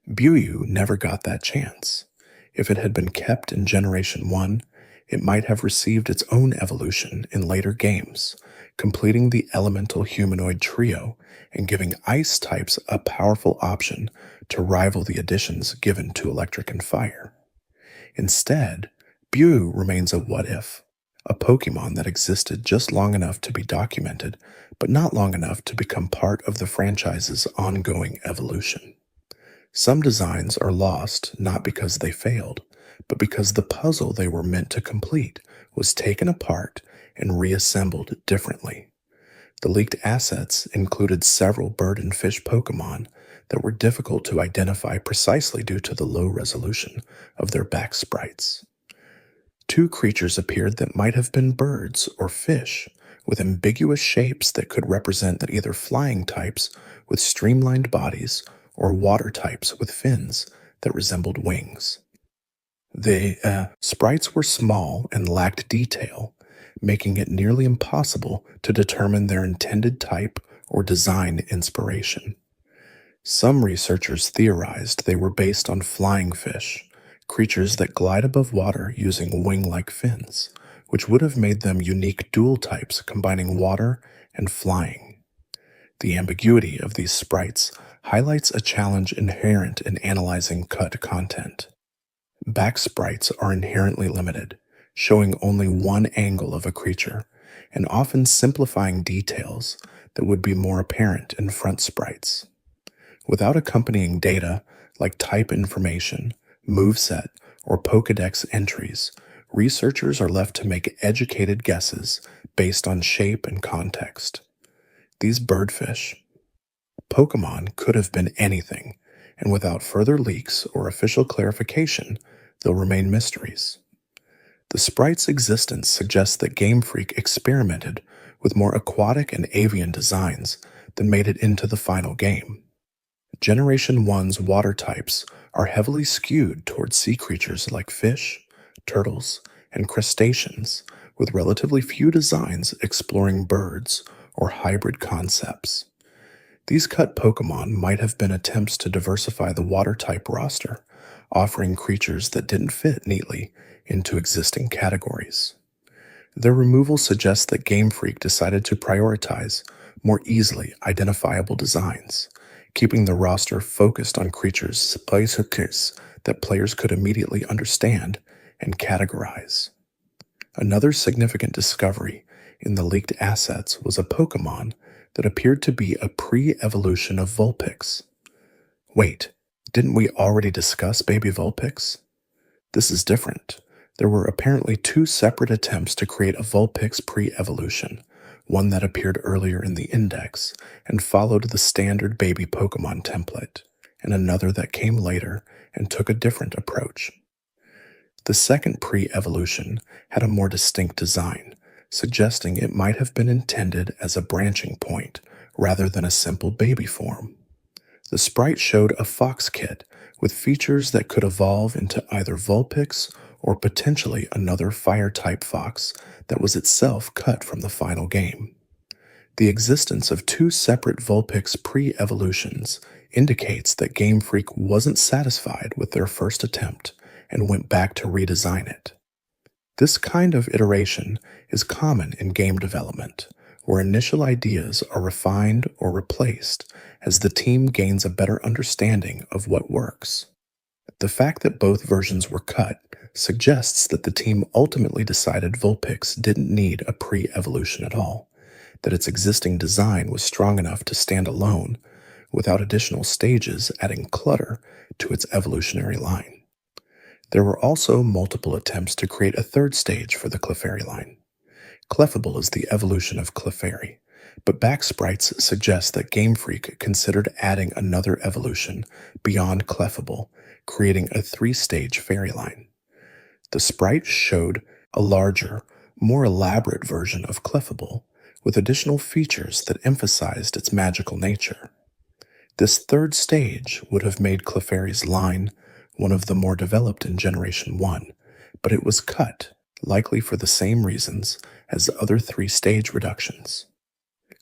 Buyu never got that chance. If it had been kept in Generation 1, it might have received its own evolution in later games, completing the elemental humanoid trio and giving ice types a powerful option to rival the additions given to electric and fire. Instead, Buyu remains a what-if, a Pokemon that existed just long enough to be documented, but not long enough to become part of the franchise's ongoing evolution. Some designs are lost not because they failed, but because the puzzle they were meant to complete was taken apart and reassembled differently. The leaked assets included several bird and fish Pokemon that were difficult to identify precisely due to the low resolution of their back sprites. Two creatures appeared that might have been birds or fish, with ambiguous shapes that could represent either flying types with streamlined bodies or water types with fins that resembled wings. The sprites were small and lacked detail, making it nearly impossible to determine their intended type or design inspiration. Some researchers theorized they were based on flying fish, creatures that glide above water using wing-like fins, which would have made them unique dual types combining water and flying. The ambiguity of these sprites highlights a challenge inherent in analyzing cut content. Back sprites are inherently limited, showing only one angle of a creature, and often simplifying details that would be more apparent in front sprites. Without accompanying data like type information, moveset, or Pokédex entries, researchers are left to make educated guesses based on shape and context. These birdfish Pokemon could have been anything, and without further leaks or official clarification, they'll remain mysteries. The sprite's existence suggests that Game Freak experimented with more aquatic and avian designs than made it into the final game. Generation 1's water types are heavily skewed towards sea creatures like fish, turtles, and crustaceans, with relatively few designs exploring birds or hybrid concepts. These cut Pokemon might have been attempts to diversify the water type roster, offering creatures that didn't fit neatly into existing categories. Their removal suggests that Game Freak decided to prioritize more easily identifiable designs, keeping the roster focused on creatures that players could immediately understand and categorize. Another significant discovery in the leaked assets was a Pokemon that appeared to be a pre-evolution of Vulpix. Wait, didn't we already discuss baby Vulpix? This is different. There were apparently two separate attempts to create a Vulpix pre-evolution, one that appeared earlier in the index and followed the standard baby Pokemon template, and another that came later and took a different approach. The second pre-evolution had a more distinct design, suggesting it might have been intended as a branching point rather than a simple baby form. The sprite showed a fox kit with features that could evolve into either Vulpix or potentially another fire-type fox that was itself cut from the final game. The existence of two separate Vulpix pre-evolutions indicates that Game Freak wasn't satisfied with their first attempt and went back to redesign it. This kind of iteration is common in game development, where initial ideas are refined or replaced as the team gains a better understanding of what works. The fact that both versions were cut suggests that the team ultimately decided Vulpix didn't need a pre-evolution at all, that its existing design was strong enough to stand alone without additional stages adding clutter to its evolutionary line. There were also multiple attempts to create a third stage for the Clefairy line. Clefable is the evolution of Clefairy, but back sprites suggest that Game Freak considered adding another evolution beyond Clefable, creating a three-stage fairy line. The sprite showed a larger, more elaborate version of Clefable, with additional features that emphasized its magical nature. This third stage would have made Clefairy's line one of the more developed in Generation 1, but it was cut, likely for the same reasons as the other three stage reductions.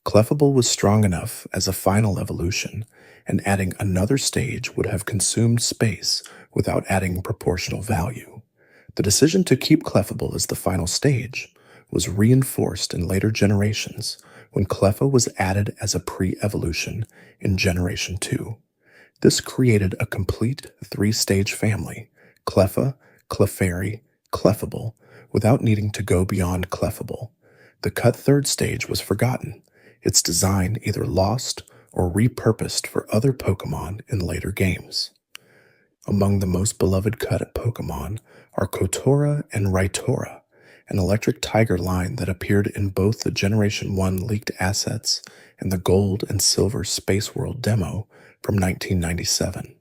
Clefable was strong enough as a final evolution, and adding another stage would have consumed space without adding proportional value. The decision to keep Clefable as the final stage was reinforced in later generations when Cleffa was added as a pre-evolution in Generation 2. This created a complete three-stage family, Cleffa, Clefairy, Clefable, without needing to go beyond Clefable. The cut third stage was forgotten, its design either lost or repurposed for other Pokémon in later games. Among the most beloved cut Pokémon are Kotora and Raitora, an electric tiger line that appeared in both the Generation 1 leaked assets and the Gold and Silver Space World demo from 1997.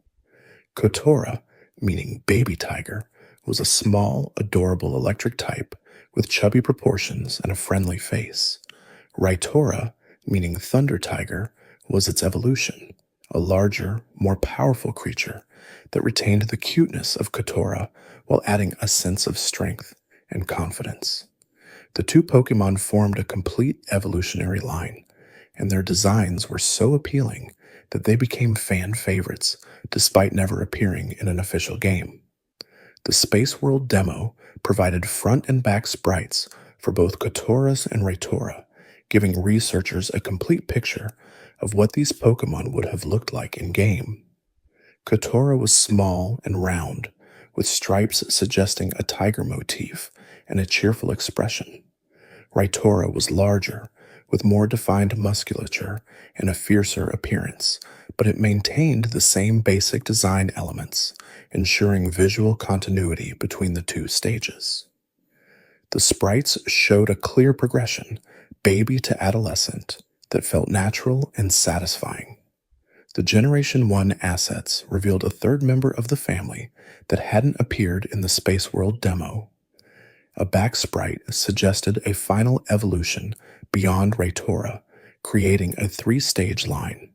Kotora, meaning baby tiger, was a small, adorable electric type with chubby proportions and a friendly face. Raitora, meaning thunder tiger, was its evolution, a larger, more powerful creature that retained the cuteness of Kotora while adding a sense of strength and confidence. The two Pokémon formed a complete evolutionary line, and their designs were so appealing that they became fan favorites despite never appearing in an official game. The Space World demo provided front and back sprites for both Kotoras and Raitora, giving researchers a complete picture of what these Pokémon would have looked like in-game. Kotora was small and round, with stripes suggesting a tiger motif and a cheerful expression. Raitora was larger, with more defined musculature and a fiercer appearance, but it maintained the same basic design elements, ensuring visual continuity between the two stages. The sprites showed a clear progression, baby to adolescent, that felt natural and satisfying. The Generation 1 assets revealed a third member of the family that hadn't appeared in the Space World demo. A back sprite suggested a final evolution beyond Raitora, creating a three-stage line.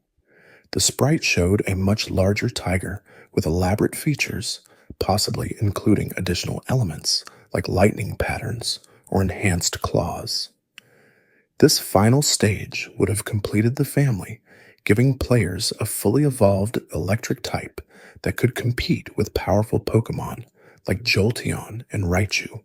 The sprite showed a much larger tiger with elaborate features, possibly including additional elements like lightning patterns or enhanced claws. This final stage would have completed the family, giving players a fully evolved electric type that could compete with powerful Pokémon like Jolteon and Raichu.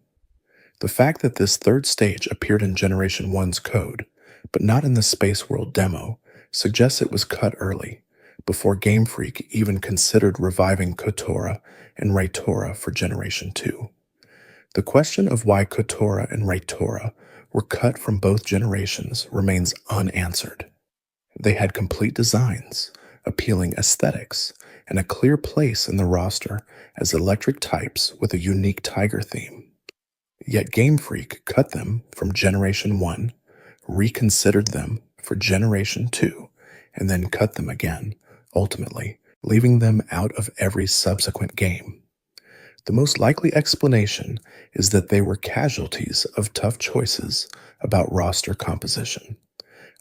The fact that this third stage appeared in Generation 1's code, but not in the Space World demo, suggests it was cut early, before Game Freak even considered reviving Kotora and Raitora for Generation 2. The question of why Kotora and Raitora were cut from both generations remains unanswered. They had complete designs, appealing aesthetics, and a clear place in the roster as electric types with a unique tiger theme. Yet Game Freak cut them from Generation 1, reconsidered them for Generation 2, and then cut them again, ultimately leaving them out of every subsequent game. The most likely explanation is that they were casualties of tough choices about roster composition.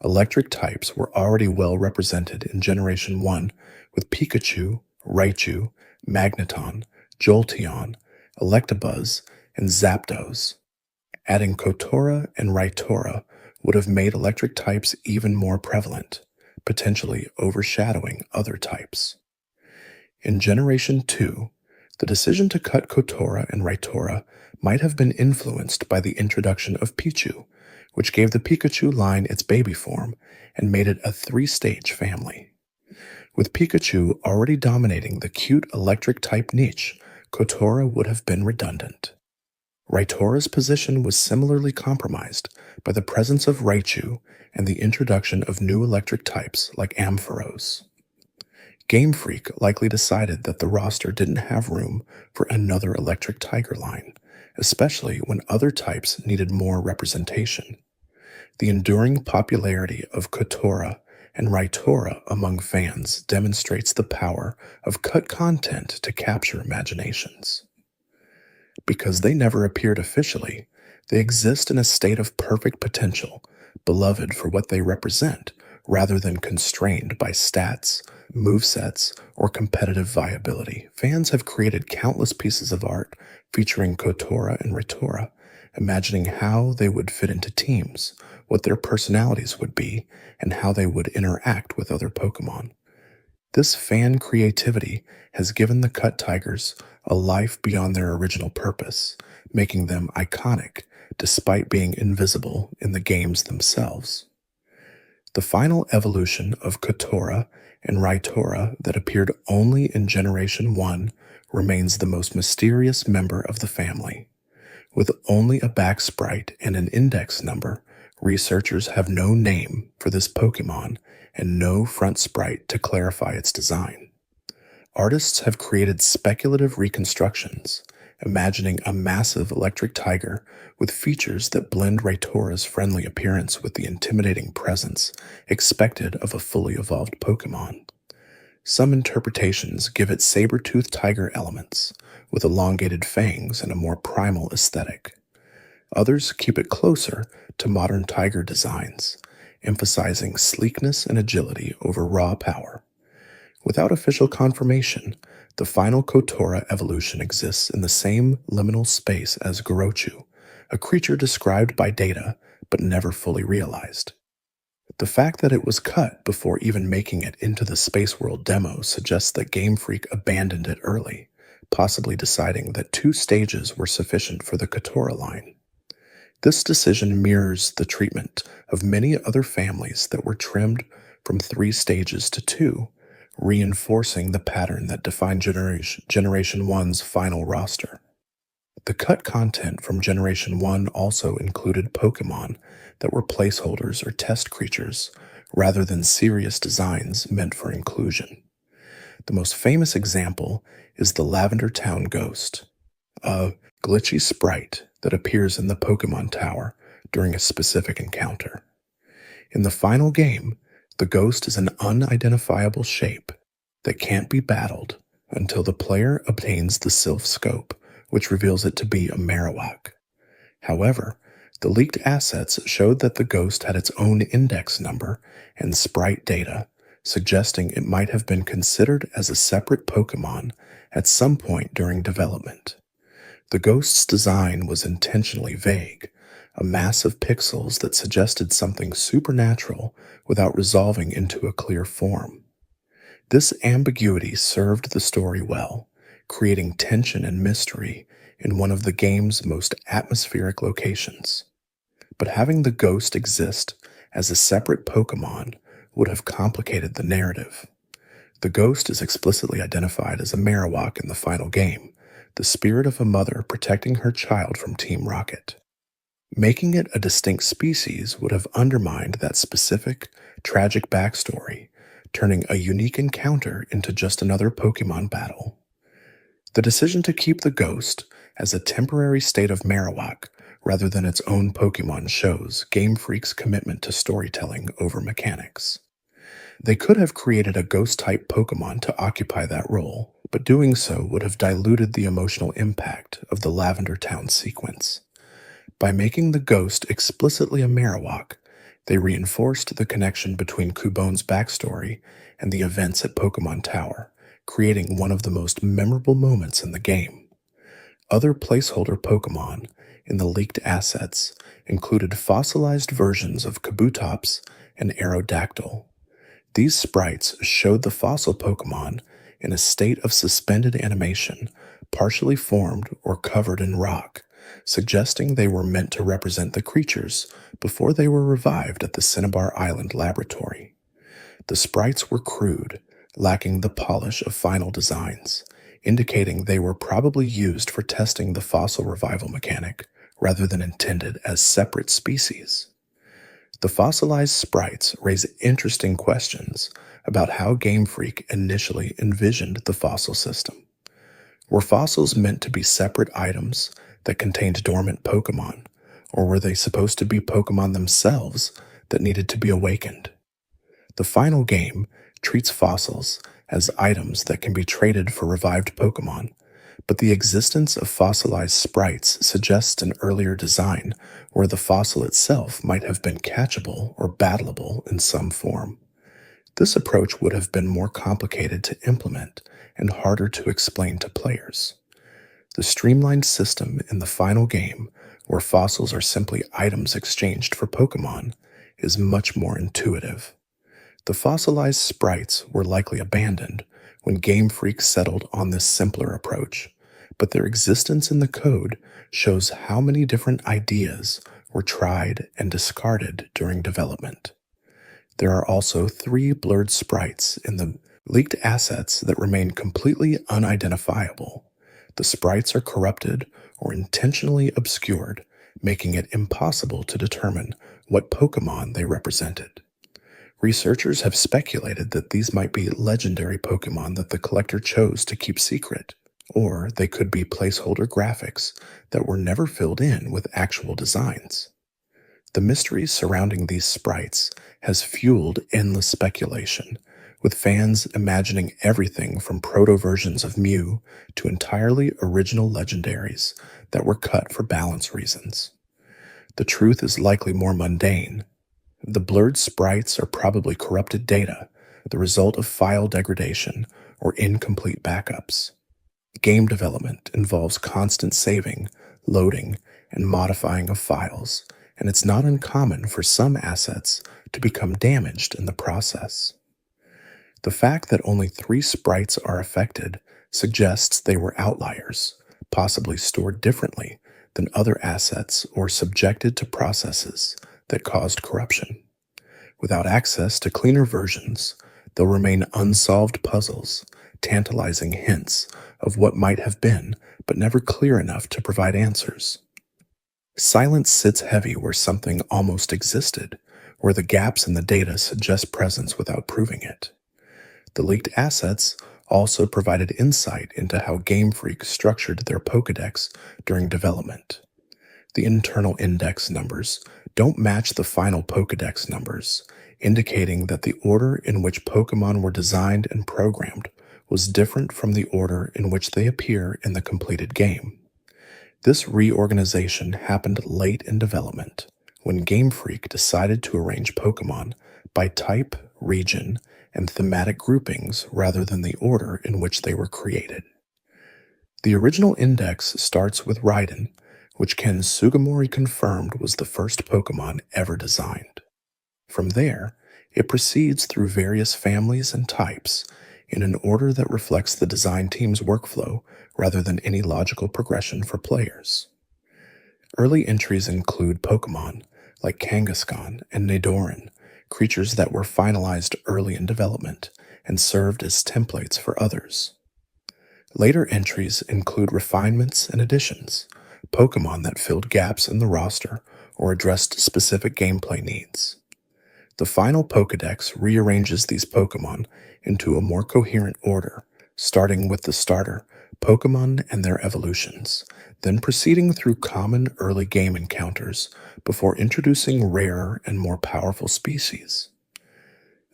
Electric types were already well represented in Generation 1 with Pikachu, Raichu, Magneton, Jolteon, Electabuzz, and Zapdos. Adding Kotora and Raitora would have made electric types even more prevalent, potentially overshadowing other types. In Generation 2, the decision to cut Kotora and Raitora might have been influenced by the introduction of Pichu, which gave the Pikachu line its baby form and made it a three-stage family. With Pikachu already dominating the cute electric type niche, Kotora would have been redundant. Raitora's position was similarly compromised by the presence of Raichu and the introduction of new electric types like Ampharos. Game Freak likely decided that the roster didn't have room for another electric tiger line, especially when other types needed more representation. The enduring popularity of Kotora and Raitora among fans demonstrates the power of cut content to capture imaginations. Because they never appeared officially, they exist in a state of perfect potential, beloved for what they represent, rather than constrained by stats, movesets, or competitive viability. Fans have created countless pieces of art featuring Kotora and Retora, imagining how they would fit into teams, what their personalities would be, and how they would interact with other Pokemon. This fan creativity has given the Cut Tigers a life beyond their original purpose, making them iconic despite being invisible in the games themselves. The final evolution of Kotora and Raitora that appeared only in Generation 1 remains the most mysterious member of the family. With only a back sprite and an index number, researchers have no name for this Pokemon and no front sprite to clarify its design. Artists have created speculative reconstructions, imagining a massive electric tiger with features that blend Raitora's friendly appearance with the intimidating presence expected of a fully evolved Pokemon. Some interpretations give it saber-toothed tiger elements, with elongated fangs and a more primal aesthetic. Others keep it closer to modern tiger designs, emphasizing sleekness and agility over raw power. Without official confirmation, the final Kotora evolution exists in the same liminal space as Gorochu, a creature described by data but never fully realized. The fact that it was cut before even making it into the Space World demo suggests that Game Freak abandoned it early, possibly deciding that 2 stages were sufficient for the Kotora line. This decision mirrors the treatment of many other families that were trimmed from 3 stages to 2, reinforcing the pattern that defined Generation 1's final roster. The cut content from Generation 1 also included Pokemon that were placeholders or test creatures, rather than serious designs meant for inclusion. The most famous example is the Lavender Town Ghost, a glitchy sprite that appears in the Pokemon Tower during a specific encounter. In the final game, the ghost is an unidentifiable shape that can't be battled until the player obtains the Sylph Scope, which reveals it to be a Marowak. However, the leaked assets showed that the ghost had its own index number and sprite data, suggesting it might have been considered as a separate Pokemon at some point during development. The ghost's design was intentionally vague, a mass of pixels that suggested something supernatural without resolving into a clear form. This ambiguity served the story well, creating tension and mystery in one of the game's most atmospheric locations. But having the ghost exist as a separate Pokemon would have complicated the narrative. The ghost is explicitly identified as a Marowak in the final game, the spirit of a mother protecting her child from Team Rocket. Making it a distinct species would have undermined that specific, tragic backstory, turning a unique encounter into just another Pokemon battle. The decision to keep the ghost as a temporary state of Marowak rather than its own Pokemon shows Game Freak's commitment to storytelling over mechanics. They could have created a ghost-type Pokemon to occupy that role, but doing so would have diluted the emotional impact of the Lavender Town sequence. By making the ghost explicitly a Marowak, they reinforced the connection between Cubone's backstory and the events at Pokemon Tower, creating one of the most memorable moments in the game. Other placeholder Pokemon in the leaked assets included fossilized versions of Kabutops and Aerodactyl. These sprites showed the fossil Pokemon in a state of suspended animation, partially formed or covered in rock, suggesting they were meant to represent the creatures before they were revived at the Cinnabar Island laboratory. The sprites were crude, lacking the polish of final designs, indicating they were probably used for testing the fossil revival mechanic rather than intended as separate species. The fossilized sprites raise interesting questions about how Game Freak initially envisioned the fossil system. Were fossils meant to be separate items that contained dormant Pokemon, or were they supposed to be Pokemon themselves that needed to be awakened? The final game treats fossils as items that can be traded for revived Pokemon, but the existence of fossilized sprites suggests an earlier design where the fossil itself might have been catchable or battleable in some form. This approach would have been more complicated to implement and harder to explain to players. The streamlined system in the final game, where fossils are simply items exchanged for Pokemon, is much more intuitive. The fossilized sprites were likely abandoned when Game Freak settled on this simpler approach, but their existence in the code shows how many different ideas were tried and discarded during development. There are also 3 blurred sprites in the leaked assets that remain completely unidentifiable. The sprites are corrupted or intentionally obscured, making it impossible to determine what Pokemon they represented. Researchers have speculated that these might be legendary Pokemon that the collector chose to keep secret, or they could be placeholder graphics that were never filled in with actual designs. The mystery surrounding these sprites has fueled endless speculation, with fans imagining everything from proto-versions of Mew to entirely original legendaries that were cut for balance reasons. The truth is likely more mundane. The blurred sprites are probably corrupted data, the result of file degradation or incomplete backups. Game development involves constant saving, loading, and modifying of files, and it's not uncommon for some assets to become damaged in the process. The fact that only 3 sprites are affected suggests they were outliers, possibly stored differently than other assets or subjected to processes that caused corruption. Without access to cleaner versions, they'll remain unsolved puzzles, tantalizing hints of what might have been, but never clear enough to provide answers. Silence sits heavy where something almost existed, where the gaps in the data suggest presence without proving it. The leaked assets also provided insight into how Game Freak structured their Pokédex during development. The internal index numbers don't match the final Pokédex numbers, indicating that the order in which Pokémon were designed and programmed was different from the order in which they appear in the completed game. This reorganization happened late in development, when Game Freak decided to arrange Pokémon by type, region, and thematic groupings rather than the order in which they were created. The original index starts with Raiden, which Ken Sugimori confirmed was the first Pokémon ever designed. From there, it proceeds through various families and types in an order that reflects the design team's workflow rather than any logical progression for players. Early entries include Pokémon like Kangaskhan and Nidoran, creatures that were finalized early in development and served as templates for others. Later entries include refinements and additions, Pokémon that filled gaps in the roster or addressed specific gameplay needs. The final Pokédex rearranges these Pokémon into a more coherent order, starting with the starter, Pokémon and their evolutions, then proceeding through common early game encounters before introducing rarer and more powerful species.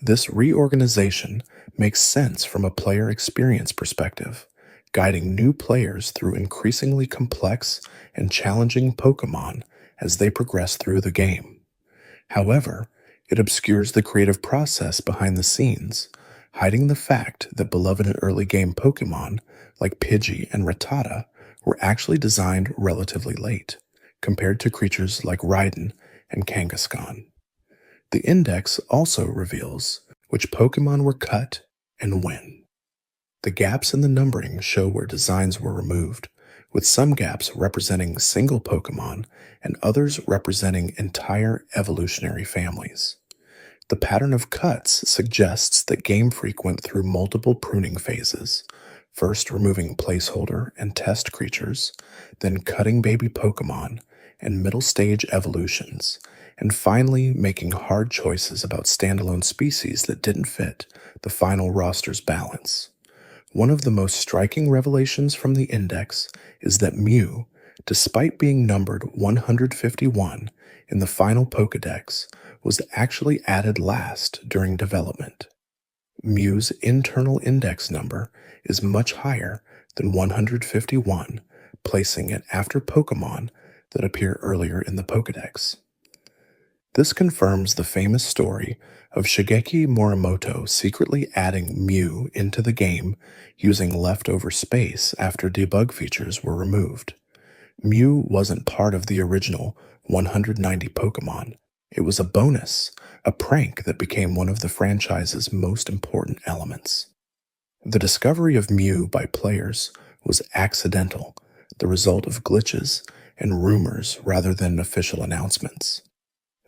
This reorganization makes sense from a player experience perspective, guiding new players through increasingly complex and challenging Pokémon as they progress through the game. However, it obscures the creative process behind the scenes, hiding the fact that beloved and early game Pokémon like Pidgey and Rattata were actually designed relatively late, compared to creatures like Raiden and Kangaskhan. The index also reveals which Pokémon were cut and when. The gaps in the numbering show where designs were removed, with some gaps representing single Pokémon and others representing entire evolutionary families. The pattern of cuts suggests that Game Freak went through multiple pruning phases, first removing placeholder and test creatures, then cutting baby Pokémon and middle stage evolutions, and finally making hard choices about standalone species that didn't fit the final roster's balance. One of the most striking revelations from the index is that Mew, despite being numbered 151 in the final Pokédex, was actually added last during development. Mew's internal index number is much higher than 151, placing it after Pokémon that appear earlier in the Pokédex. This confirms the famous story of Shigeki Morimoto secretly adding Mew into the game using leftover space after debug features were removed. Mew wasn't part of the original 190 Pokemon. It was a bonus, a prank that became one of the franchise's most important elements. The discovery of Mew by players was accidental, the result of glitches and rumors rather than official announcements.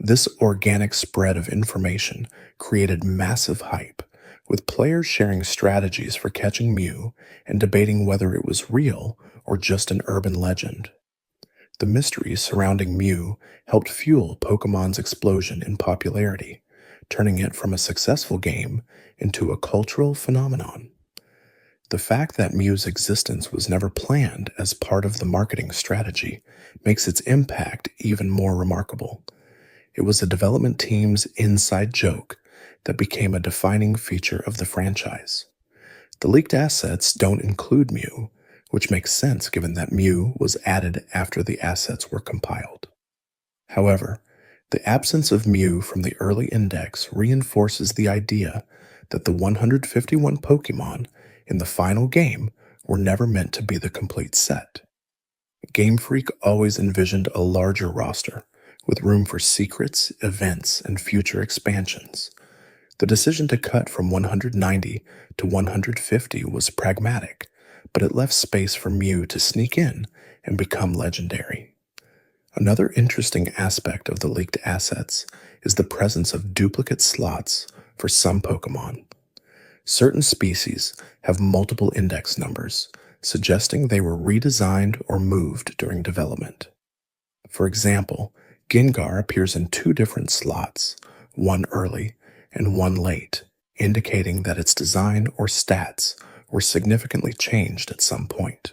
This organic spread of information created massive hype, with players sharing strategies for catching Mew and debating whether it was real or just an urban legend. The mystery surrounding Mew helped fuel Pokemon's explosion in popularity, turning it from a successful game into a cultural phenomenon. The fact that Mew's existence was never planned as part of the marketing strategy makes its impact even more remarkable. It was the development team's inside joke that became a defining feature of the franchise. The leaked assets don't include Mew, which makes sense given that Mew was added after the assets were compiled. However, the absence of Mew from the early index reinforces the idea that the 151 Pokemon in the final game were never meant to be the complete set. Game Freak always envisioned a larger roster, with room for secrets, events, and future expansions. The decision to cut from 190 to 150 was pragmatic, but it left space for Mew to sneak in and become legendary. Another interesting aspect of the leaked assets is the presence of duplicate slots for some Pokemon. Certain species have multiple index numbers, suggesting they were redesigned or moved during development. For example, Gengar appears in two different slots, one early and one late, indicating that its design or stats were significantly changed at some point.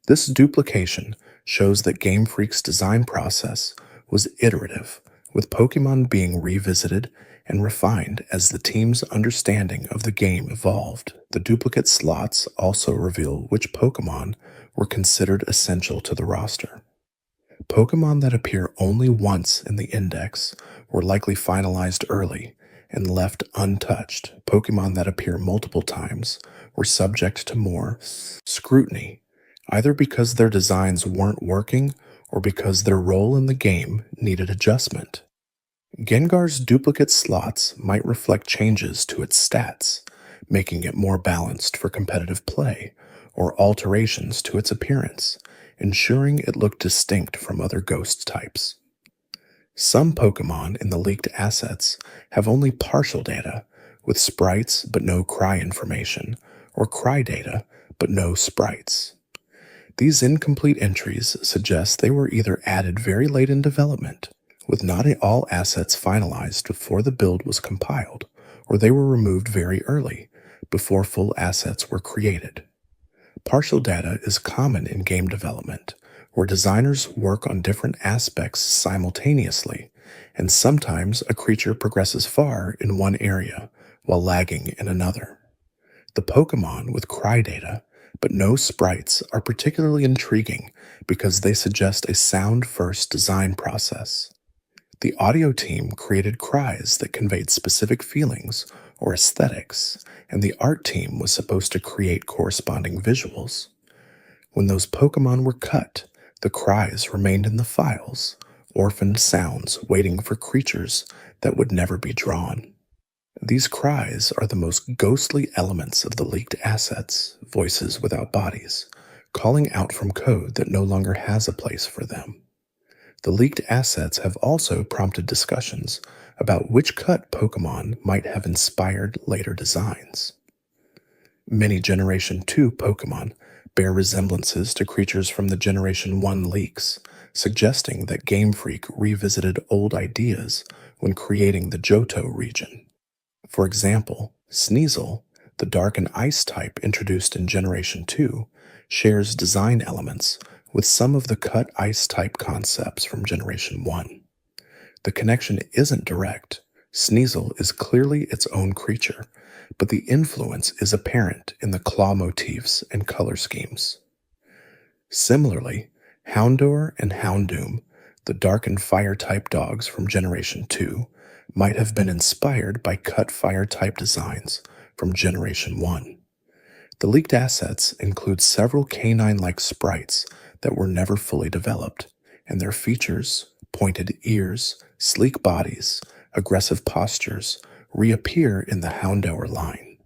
This duplication shows that Game Freak's design process was iterative, with Pokemon being revisited and refined as the team's understanding of the game evolved. The duplicate slots also reveal which Pokemon were considered essential to the roster. Pokemon that appear only once in the index were likely finalized early and left untouched. Pokemon that appear multiple times were subject to more scrutiny, either because their designs weren't working or because their role in the game needed adjustment. Gengar's duplicate slots might reflect changes to its stats, making it more balanced for competitive play, or alterations to its appearance, ensuring it looked distinct from other ghost types. Some Pokemon in the leaked assets have only partial data, with sprites but no cry information, or cry data but no sprites. These incomplete entries suggest they were either added very late in development, with not all assets finalized before the build was compiled, or they were removed very early, before full assets were created. Partial data is common in game development, where designers work on different aspects simultaneously, and sometimes a creature progresses far in one area while lagging in another. The Pokemon with cry data, but no sprites, are particularly intriguing because they suggest a sound-first design process. The audio team created cries that conveyed specific feelings or aesthetics, and the art team was supposed to create corresponding visuals. When those Pokemon were cut, the cries remained in the files, orphaned sounds waiting for creatures that would never be drawn. These cries are the most ghostly elements of the leaked assets, voices without bodies, calling out from code that no longer has a place for them. The leaked assets have also prompted discussions about which cut Pokemon might have inspired later designs. Many Generation 2 Pokemon bear resemblances to creatures from the Generation 1 leaks, suggesting that Game Freak revisited old ideas when creating the Johto region. For example, Sneasel, the Dark and Ice type introduced in Generation 2, shares design elements with some of the cut Ice type concepts from Generation 1. The connection isn't direct. Sneasel is clearly its own creature, but the influence is apparent in the claw motifs and color schemes. Similarly, Houndour and Houndoom, The dark and fire type dogs from Generation 2 might have been inspired by cut fire type designs from Generation 1. The leaked assets include several canine like sprites that were never fully developed, and their features, pointed ears, sleek bodies, aggressive postures, reappear in the Houndour line.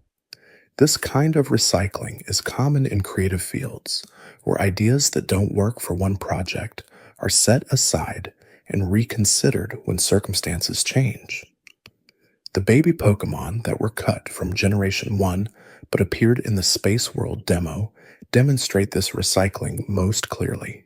This kind of recycling is common in creative fields, where ideas that don't work for one project are set aside and reconsidered when circumstances change. The baby Pokémon that were cut from Generation 1 but appeared in the Space World demo demonstrate this recycling most clearly.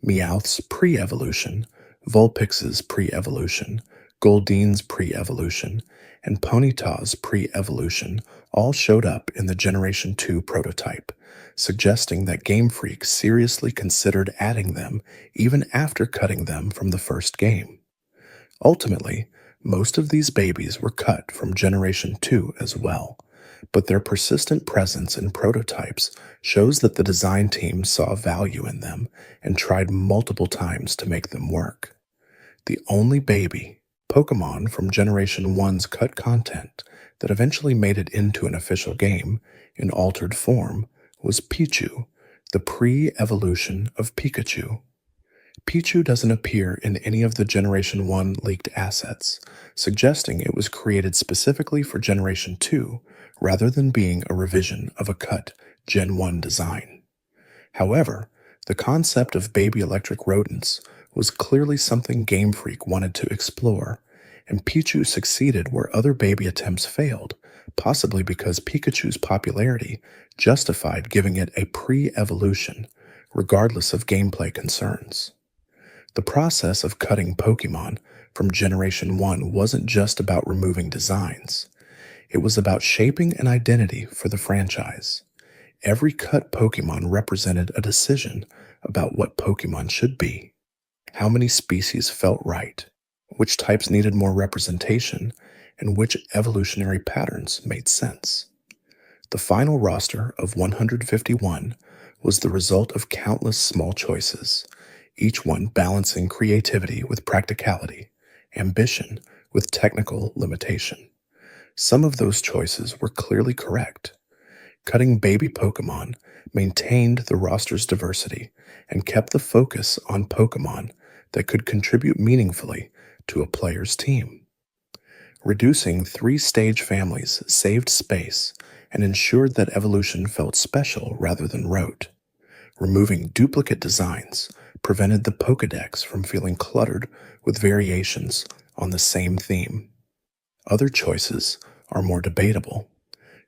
Meowth's pre-evolution, Vulpix's pre-evolution, Goldine's pre-evolution, and Ponyta's pre-evolution all showed up in the Generation 2 prototype, suggesting that Game Freak seriously considered adding them even after cutting them from the first game. Ultimately, most of these babies were cut from Generation 2 as well, but their persistent presence in prototypes shows that the design team saw value in them and tried multiple times to make them work. The only baby Pokémon from Generation 1's cut content that eventually made it into an official game in altered form was Pichu, the pre-evolution of Pikachu. Pichu doesn't appear in any of the Generation 1 leaked assets, suggesting it was created specifically for Generation 2 rather than being a revision of a cut Gen 1 design. However, the concept of baby electric rodents was clearly something Game Freak wanted to explore, and Pichu succeeded where other baby attempts failed, possibly because Pikachu's popularity justified giving it a pre-evolution, regardless of gameplay concerns. The process of cutting Pokémon from Generation 1 wasn't just about removing designs. It was about shaping an identity for the franchise. Every cut Pokémon represented a decision about what Pokémon should be, how many species felt right, which types needed more representation, and which evolutionary patterns made sense. The final roster of 151 was the result of countless small choices, each one balancing creativity with practicality, ambition with technical limitation. Some of those choices were clearly correct. Cutting baby Pokémon maintained the roster's diversity and kept the focus on Pokémon that could contribute meaningfully to a player's team. Reducing 3 stage families saved space and ensured that evolution felt special rather than rote. Removing duplicate designs prevented the Pokédex from feeling cluttered with variations on the same theme. Other choices are more debatable.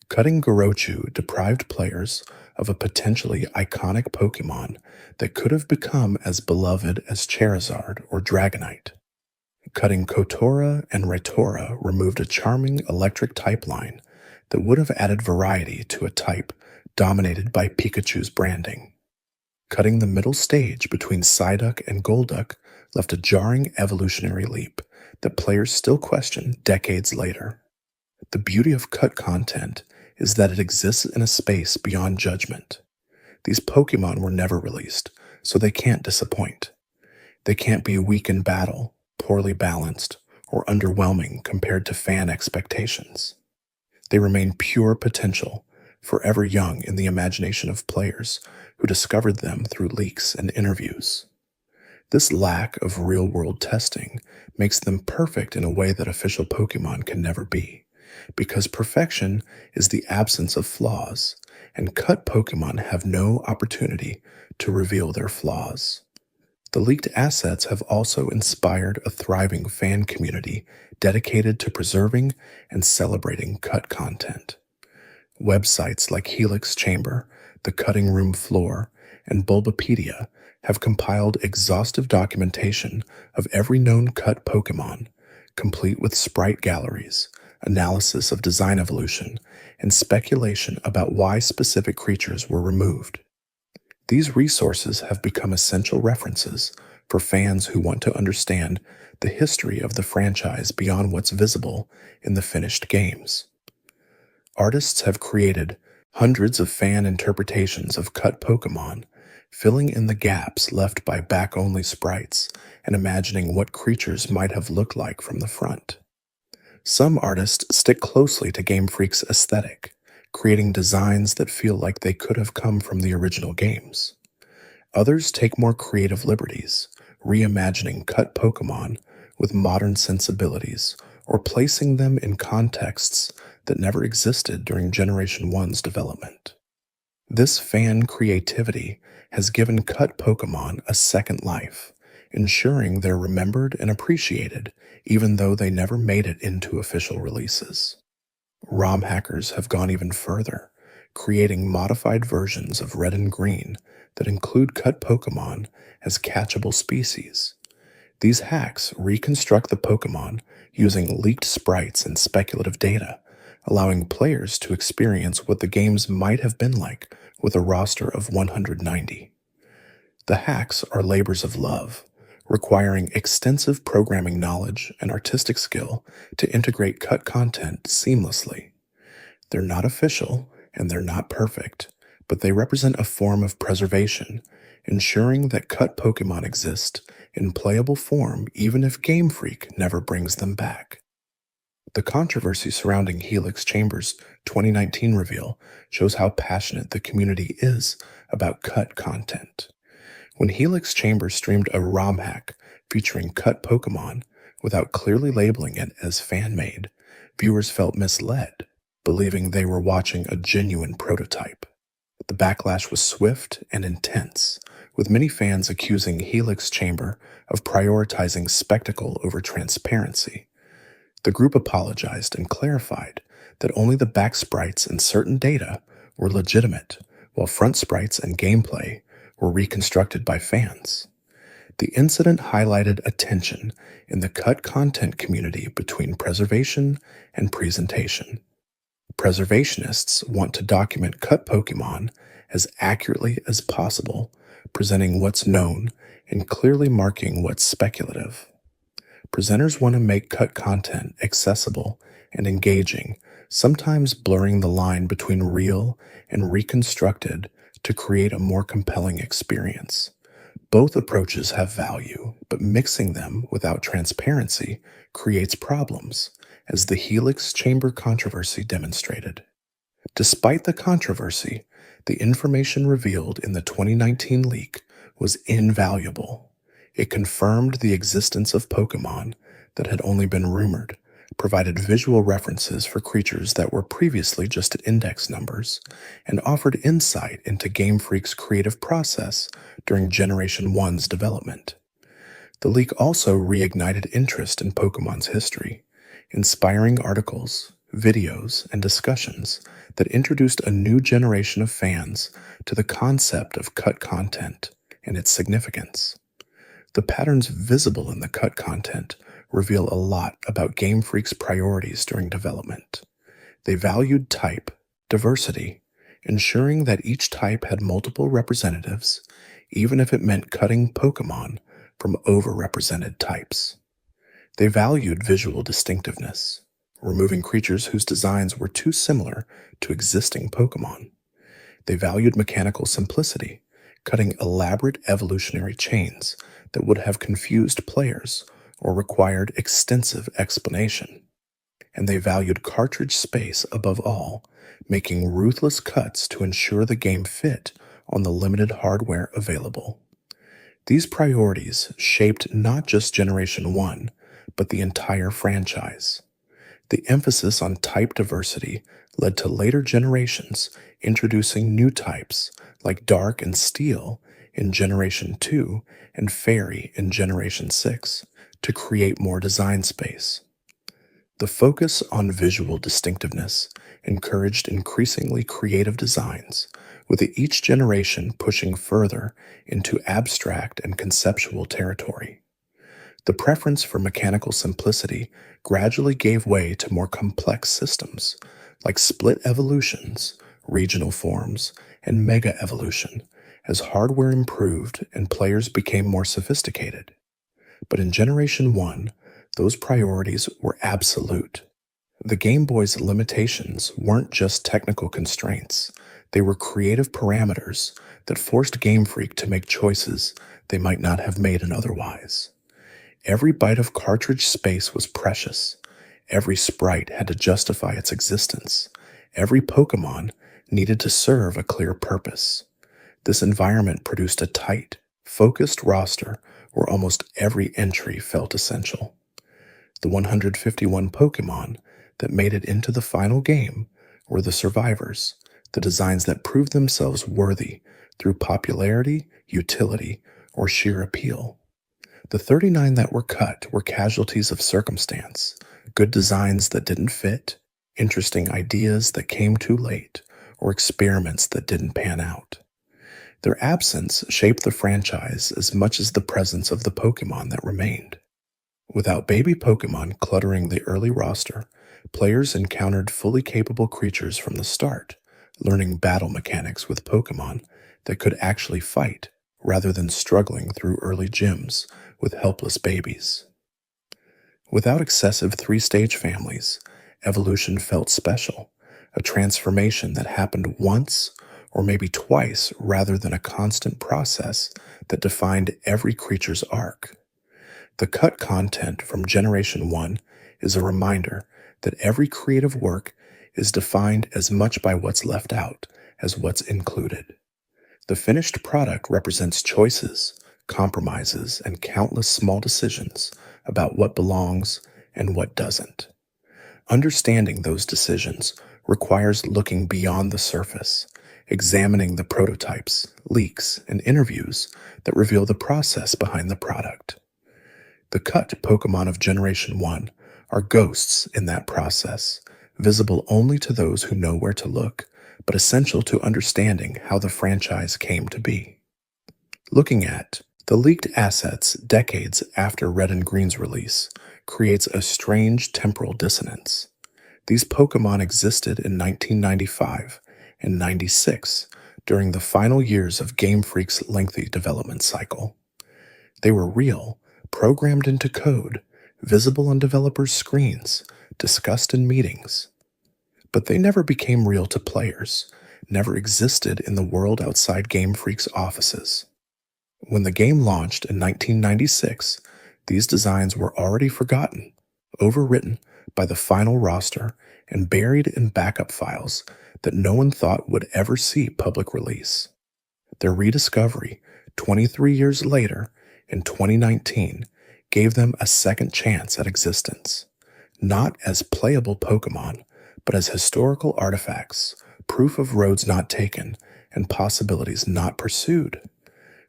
Cutting Gorochu deprived players of a potentially iconic Pokémon that could have become as beloved as Charizard or Dragonite. Cutting Kotora and Raitora removed a charming electric type line that would have added variety to a type dominated by Pikachu's branding. Cutting the middle stage between Psyduck and Golduck left a jarring evolutionary leap that players still question decades later. The beauty of cut content is that it exists in a space beyond judgment. These Pokémon were never released, so they can't disappoint. They can't be weak in battle, poorly balanced, or underwhelming compared to fan expectations. They remain pure potential, forever young in the imagination of players who discovered them through leaks and interviews. This lack of real-world testing makes them perfect in a way that official Pokémon can never be, because perfection is the absence of flaws, and cut Pokémon have no opportunity to reveal their flaws. The leaked assets have also inspired a thriving fan community dedicated to preserving and celebrating cut content. Websites like Helix Chamber, The Cutting Room Floor, and Bulbapedia have compiled exhaustive documentation of every known cut Pokémon, complete with sprite galleries, analysis of design evolution, and speculation about why specific creatures were removed. These resources have become essential references for fans who want to understand the history of the franchise beyond what's visible in the finished games. Artists have created hundreds of fan interpretations of cut Pokémon, filling in the gaps left by back-only sprites and imagining what creatures might have looked like from the front. Some artists stick closely to Game Freak's aesthetic, creating designs that feel like they could have come from the original games. Others take more creative liberties, reimagining cut Pokémon with modern sensibilities or placing them in contexts that never existed during Generation 1's development. This fan creativity has given cut Pokémon a second life, ensuring they're remembered and appreciated even though they never made it into official releases. ROM hackers have gone even further, creating modified versions of Red and Green that include cut Pokémon as catchable species. These hacks reconstruct the Pokémon using leaked sprites and speculative data, allowing players to experience what the games might have been like with a roster of 190. The hacks are labors of love, requiring extensive programming knowledge and artistic skill to integrate cut content seamlessly. They're not official and they're not perfect, but they represent a form of preservation, ensuring that cut Pokémon exist in playable form even if Game Freak never brings them back. The controversy surrounding Helix Chambers' 2019 reveal shows how passionate the community is about cut content. When Helix Chambers streamed a ROM hack featuring cut Pokémon without clearly labeling it as fan-made, viewers felt misled, believing they were watching a genuine prototype. The backlash was swift and intense, with many fans accusing Helix Chamber of prioritizing spectacle over transparency. The group apologized and clarified that only the back sprites and certain data were legitimate, while front sprites and gameplay were reconstructed by fans. The incident highlighted a tension in the cut content community between preservation and presentation. Preservationists want to document cut Pokémon as accurately as possible, presenting what's known and clearly marking what's speculative. Presenters want to make cut content accessible and engaging, sometimes blurring the line between real and reconstructed to create a more compelling experience. Both approaches have value, but mixing them without transparency creates problems, as the Helix Chamber controversy demonstrated. Despite the controversy, the information revealed in the 2019 leak was invaluable. It confirmed the existence of Pokémon that had only been rumored, provided visual references for creatures that were previously just index numbers, and offered insight into Game Freak's creative process during Generation 1's development. The leak also reignited interest in Pokémon's history, inspiring articles, videos, and discussions that introduced a new generation of fans to the concept of cut content and its significance. The patterns visible in the cut content reveal a lot about Game Freak's priorities during development. They valued type diversity, ensuring that each type had multiple representatives, even if it meant cutting Pokémon from overrepresented types. They valued visual distinctiveness, removing creatures whose designs were too similar to existing Pokémon. They valued mechanical simplicity, cutting elaborate evolutionary chains that would have confused players or required extensive explanation. And they valued cartridge space above all, making ruthless cuts to ensure the game fit on the limited hardware available. These priorities shaped not just Generation 1, but the entire franchise. The emphasis on type diversity led to later generations introducing new types like Dark and Steel in Generation 2 and Fairy in Generation 6 to create more design space. The focus on visual distinctiveness encouraged increasingly creative designs, with each generation pushing further into abstract and conceptual territory. The preference for mechanical simplicity gradually gave way to more complex systems, like split evolutions, regional forms, and mega evolution, as hardware improved and players became more sophisticated. But in Generation 1, those priorities were absolute. The Game Boy's limitations weren't just technical constraints, they were creative parameters that forced Game Freak to make choices they might not have made otherwise. Every byte of cartridge space was precious. Every sprite had to justify its existence. Every Pokémon needed to serve a clear purpose. This environment produced a tight, focused roster where almost every entry felt essential. The 151 Pokémon that made it into the final game were the survivors, the designs that proved themselves worthy through popularity, utility, or sheer appeal. The 39 that were cut were casualties of circumstance, good designs that didn't fit, interesting ideas that came too late, or experiments that didn't pan out. Their absence shaped the franchise as much as the presence of the Pokémon that remained. Without baby Pokémon cluttering the early roster, players encountered fully capable creatures from the start, learning battle mechanics with Pokémon that could actually fight rather than struggling through early gyms with helpless babies. Without excessive three-stage families, evolution felt special, a transformation that happened once or maybe twice rather than a constant process that defined every creature's arc. The cut content from Generation 1 is a reminder that every creative work is defined as much by what's left out as what's included. The finished product represents choices, compromises, and countless small decisions about what belongs and what doesn't. Understanding those decisions requires looking beyond the surface, examining the prototypes, leaks, and interviews that reveal the process behind the product. The cut Pokémon of Generation 1 are ghosts in that process, visible only to those who know where to look, but essential to understanding how the franchise came to be. Looking at the leaked assets decades after Red and Green's release creates a strange temporal dissonance. These Pokémon existed in 1995 and 96 during the final years of Game Freak's lengthy development cycle. They were real, programmed into code, visible on developers' screens, discussed in meetings. But they never became real to players, never existed in the world outside Game Freak's offices. When the game launched in 1996, these designs were already forgotten, overwritten by the final roster, and buried in backup files that no one thought would ever see public release. Their rediscovery, 23 years later, in 2019, gave them a second chance at existence, not as playable Pokémon, but as historical artifacts, proof of roads not taken and possibilities not pursued.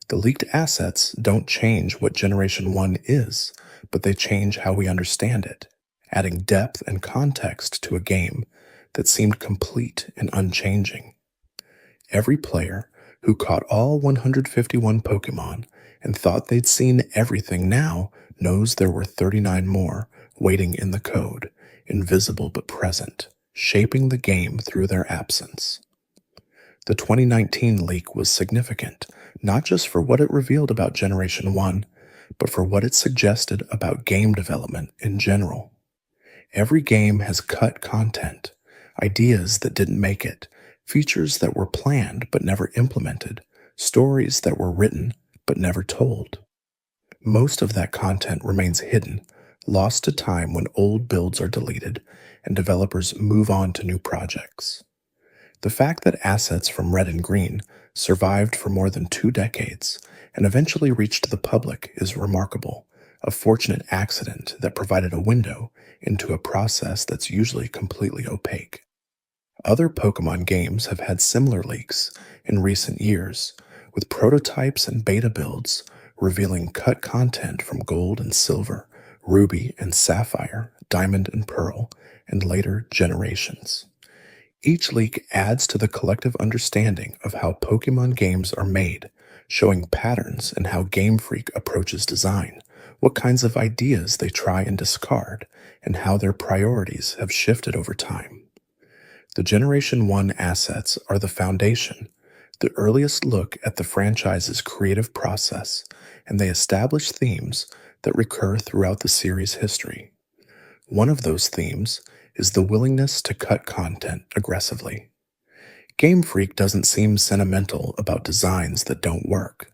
The leaked assets don't change what Generation 1 is, but they change how we understand it, adding depth and context to a game that seemed complete and unchanging. Every player who caught all 151 Pokémon and thought they'd seen everything now knows there were 39 more waiting in the code, invisible but present, shaping the game through their absence. The 2019 leak was significant, not just for what it revealed about Generation 1, but for what it suggested about game development in general. Every game has cut content, ideas that didn't make it, features that were planned but never implemented, stories that were written but never told. Most of that content remains hidden, lost to time when old builds are deleted and developers move on to new projects. The fact that assets from Red and Green survived for more than 2 decades and eventually reached the public is remarkable, a fortunate accident that provided a window into a process that's usually completely opaque. Other Pokémon games have had similar leaks in recent years, with prototypes and beta builds revealing cut content from Gold and Silver, Ruby and Sapphire, Diamond and Pearl, and later generations. Each leak adds to the collective understanding of how Pokémon games are made, showing patterns in how Game Freak approaches design, what kinds of ideas they try and discard, and how their priorities have shifted over time. The Generation 1 assets are the foundation, the earliest look at the franchise's creative process, and they establish themes that recur throughout the series' history. One of those themes is the willingness to cut content aggressively. Game Freak doesn't seem sentimental about designs that don't work.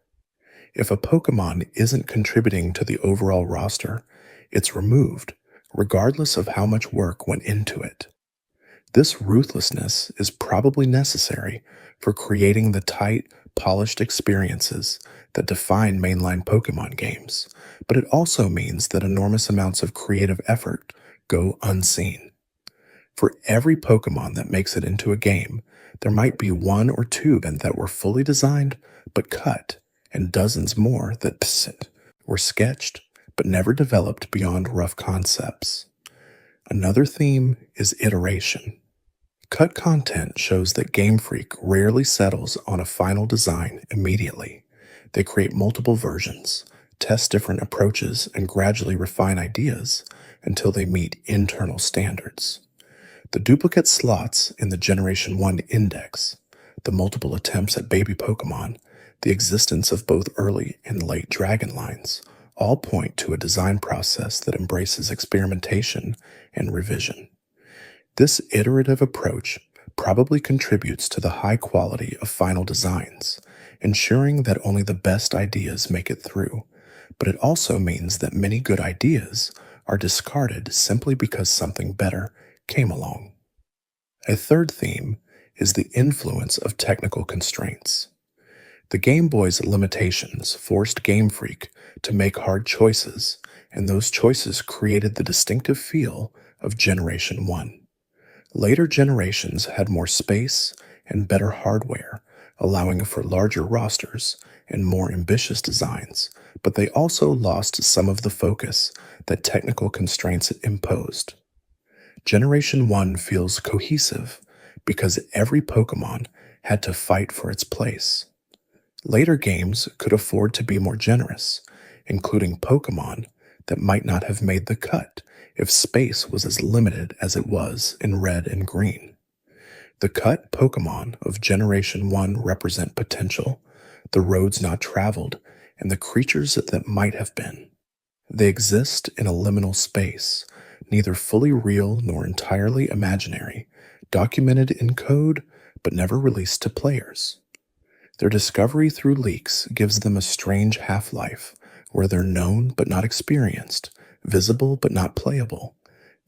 If a Pokémon isn't contributing to the overall roster, it's removed, regardless of how much work went into it. This ruthlessness is probably necessary for creating the tight, polished experiences that define mainline Pokemon games, but it also means that enormous amounts of creative effort go unseen. For every Pokemon that makes it into a game, there might be one or two that were fully designed but cut, and dozens more that were sketched but never developed beyond rough concepts. Another theme is iteration. Cut content shows that Game Freak rarely settles on a final design immediately. They create multiple versions, test different approaches, and gradually refine ideas until they meet internal standards. The duplicate slots in the Generation 1 index, the multiple attempts at baby Pokemon, the existence of both early and late Dragon lines, all point to a design process that embraces experimentation and revision. This iterative approach probably contributes to the high quality of final designs, ensuring that only the best ideas make it through, but it also means that many good ideas are discarded simply because something better came along. A third theme is the influence of technical constraints. The Game Boy's limitations forced Game Freak to make hard choices, and those choices created the distinctive feel of Generation 1. Later generations had more space and better hardware, allowing for larger rosters and more ambitious designs, but they also lost some of the focus that technical constraints imposed. Generation 1 feels cohesive because every Pokemon had to fight for its place. Later games could afford to be more generous, including Pokemon that might not have made the cut if space was as limited as it was in Red and Green. The cut Pokémon of Generation 1 represent potential, the roads not traveled, and the creatures that might have been. They exist in a liminal space, neither fully real nor entirely imaginary, documented in code but never released to players. Their discovery through leaks gives them a strange half-life, where they're known but not experienced, visible but not playable.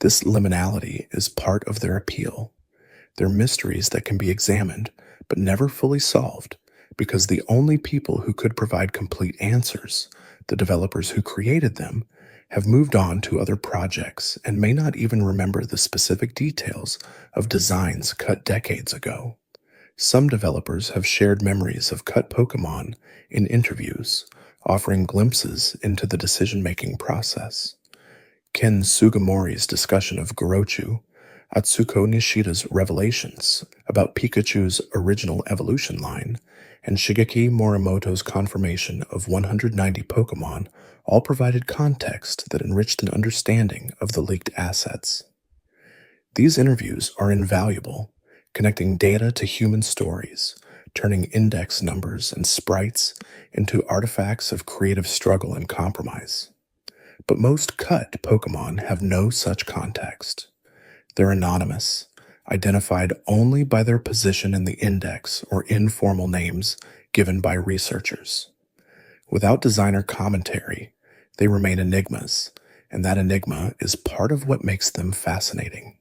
This liminality is part of their appeal. They're mysteries that can be examined but never fully solved, because the only people who could provide complete answers, the developers who created them, have moved on to other projects and may not even remember the specific details of designs cut decades ago. Some developers have shared memories of cut Pokemon in interviews, offering glimpses into the decision-making process. Ken Sugimori's discussion of Gorochu, Atsuko Nishida's revelations about Pikachu's original evolution line, and Shigeki Morimoto's confirmation of 190 Pokemon all provided context that enriched an understanding of the leaked assets. These interviews are invaluable, connecting data to human stories, turning index numbers and sprites into artifacts of creative struggle and compromise. But most cut Pokemon have no such context. They're anonymous, identified only by their position in the index or informal names given by researchers. Without designer commentary, they remain enigmas, and that enigma is part of what makes them fascinating.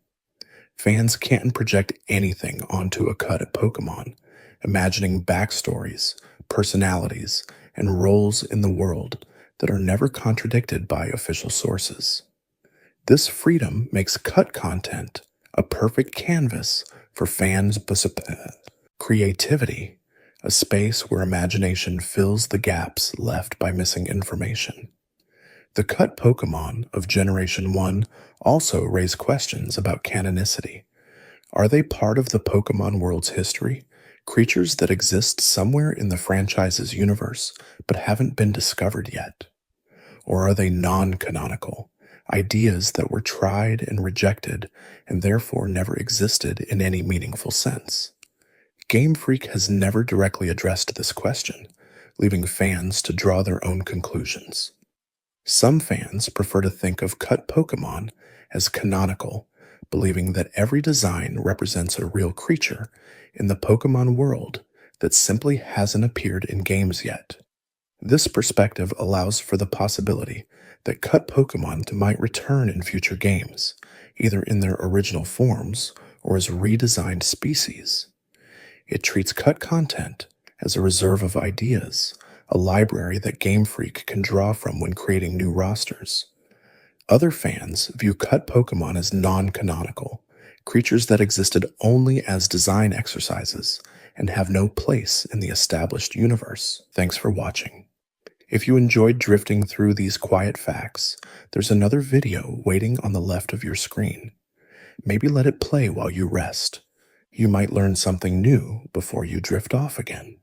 Fans can't project anything onto a cut at Pokemon, imagining backstories, personalities, and roles in the world that are never contradicted by official sources. This freedom makes cut content a perfect canvas for fans' creativity, a space where imagination fills the gaps left by missing information. The cut Pokémon of Generation 1 also raise questions about canonicity. Are they part of the Pokémon world's history, creatures that exist somewhere in the franchise's universe but haven't been discovered yet? Or are they non-canonical, ideas that were tried and rejected and therefore never existed in any meaningful sense? Game Freak has never directly addressed this question, leaving fans to draw their own conclusions. Some fans prefer to think of cut Pokemon as canonical, believing that every design represents a real creature in the Pokemon world that simply hasn't appeared in games yet. This perspective allows for the possibility that cut Pokemon might return in future games, either in their original forms or as redesigned species. It treats cut content as a reserve of ideas, a library that Game Freak can draw from when creating new rosters. Other fans view cut Pokemon as non-canonical, creatures that existed only as design exercises and have no place in the established universe. Thanks for watching. If you enjoyed drifting through these quiet facts, there's another video waiting on the left of your screen. Maybe let it play while you rest. You might learn something new before you drift off again.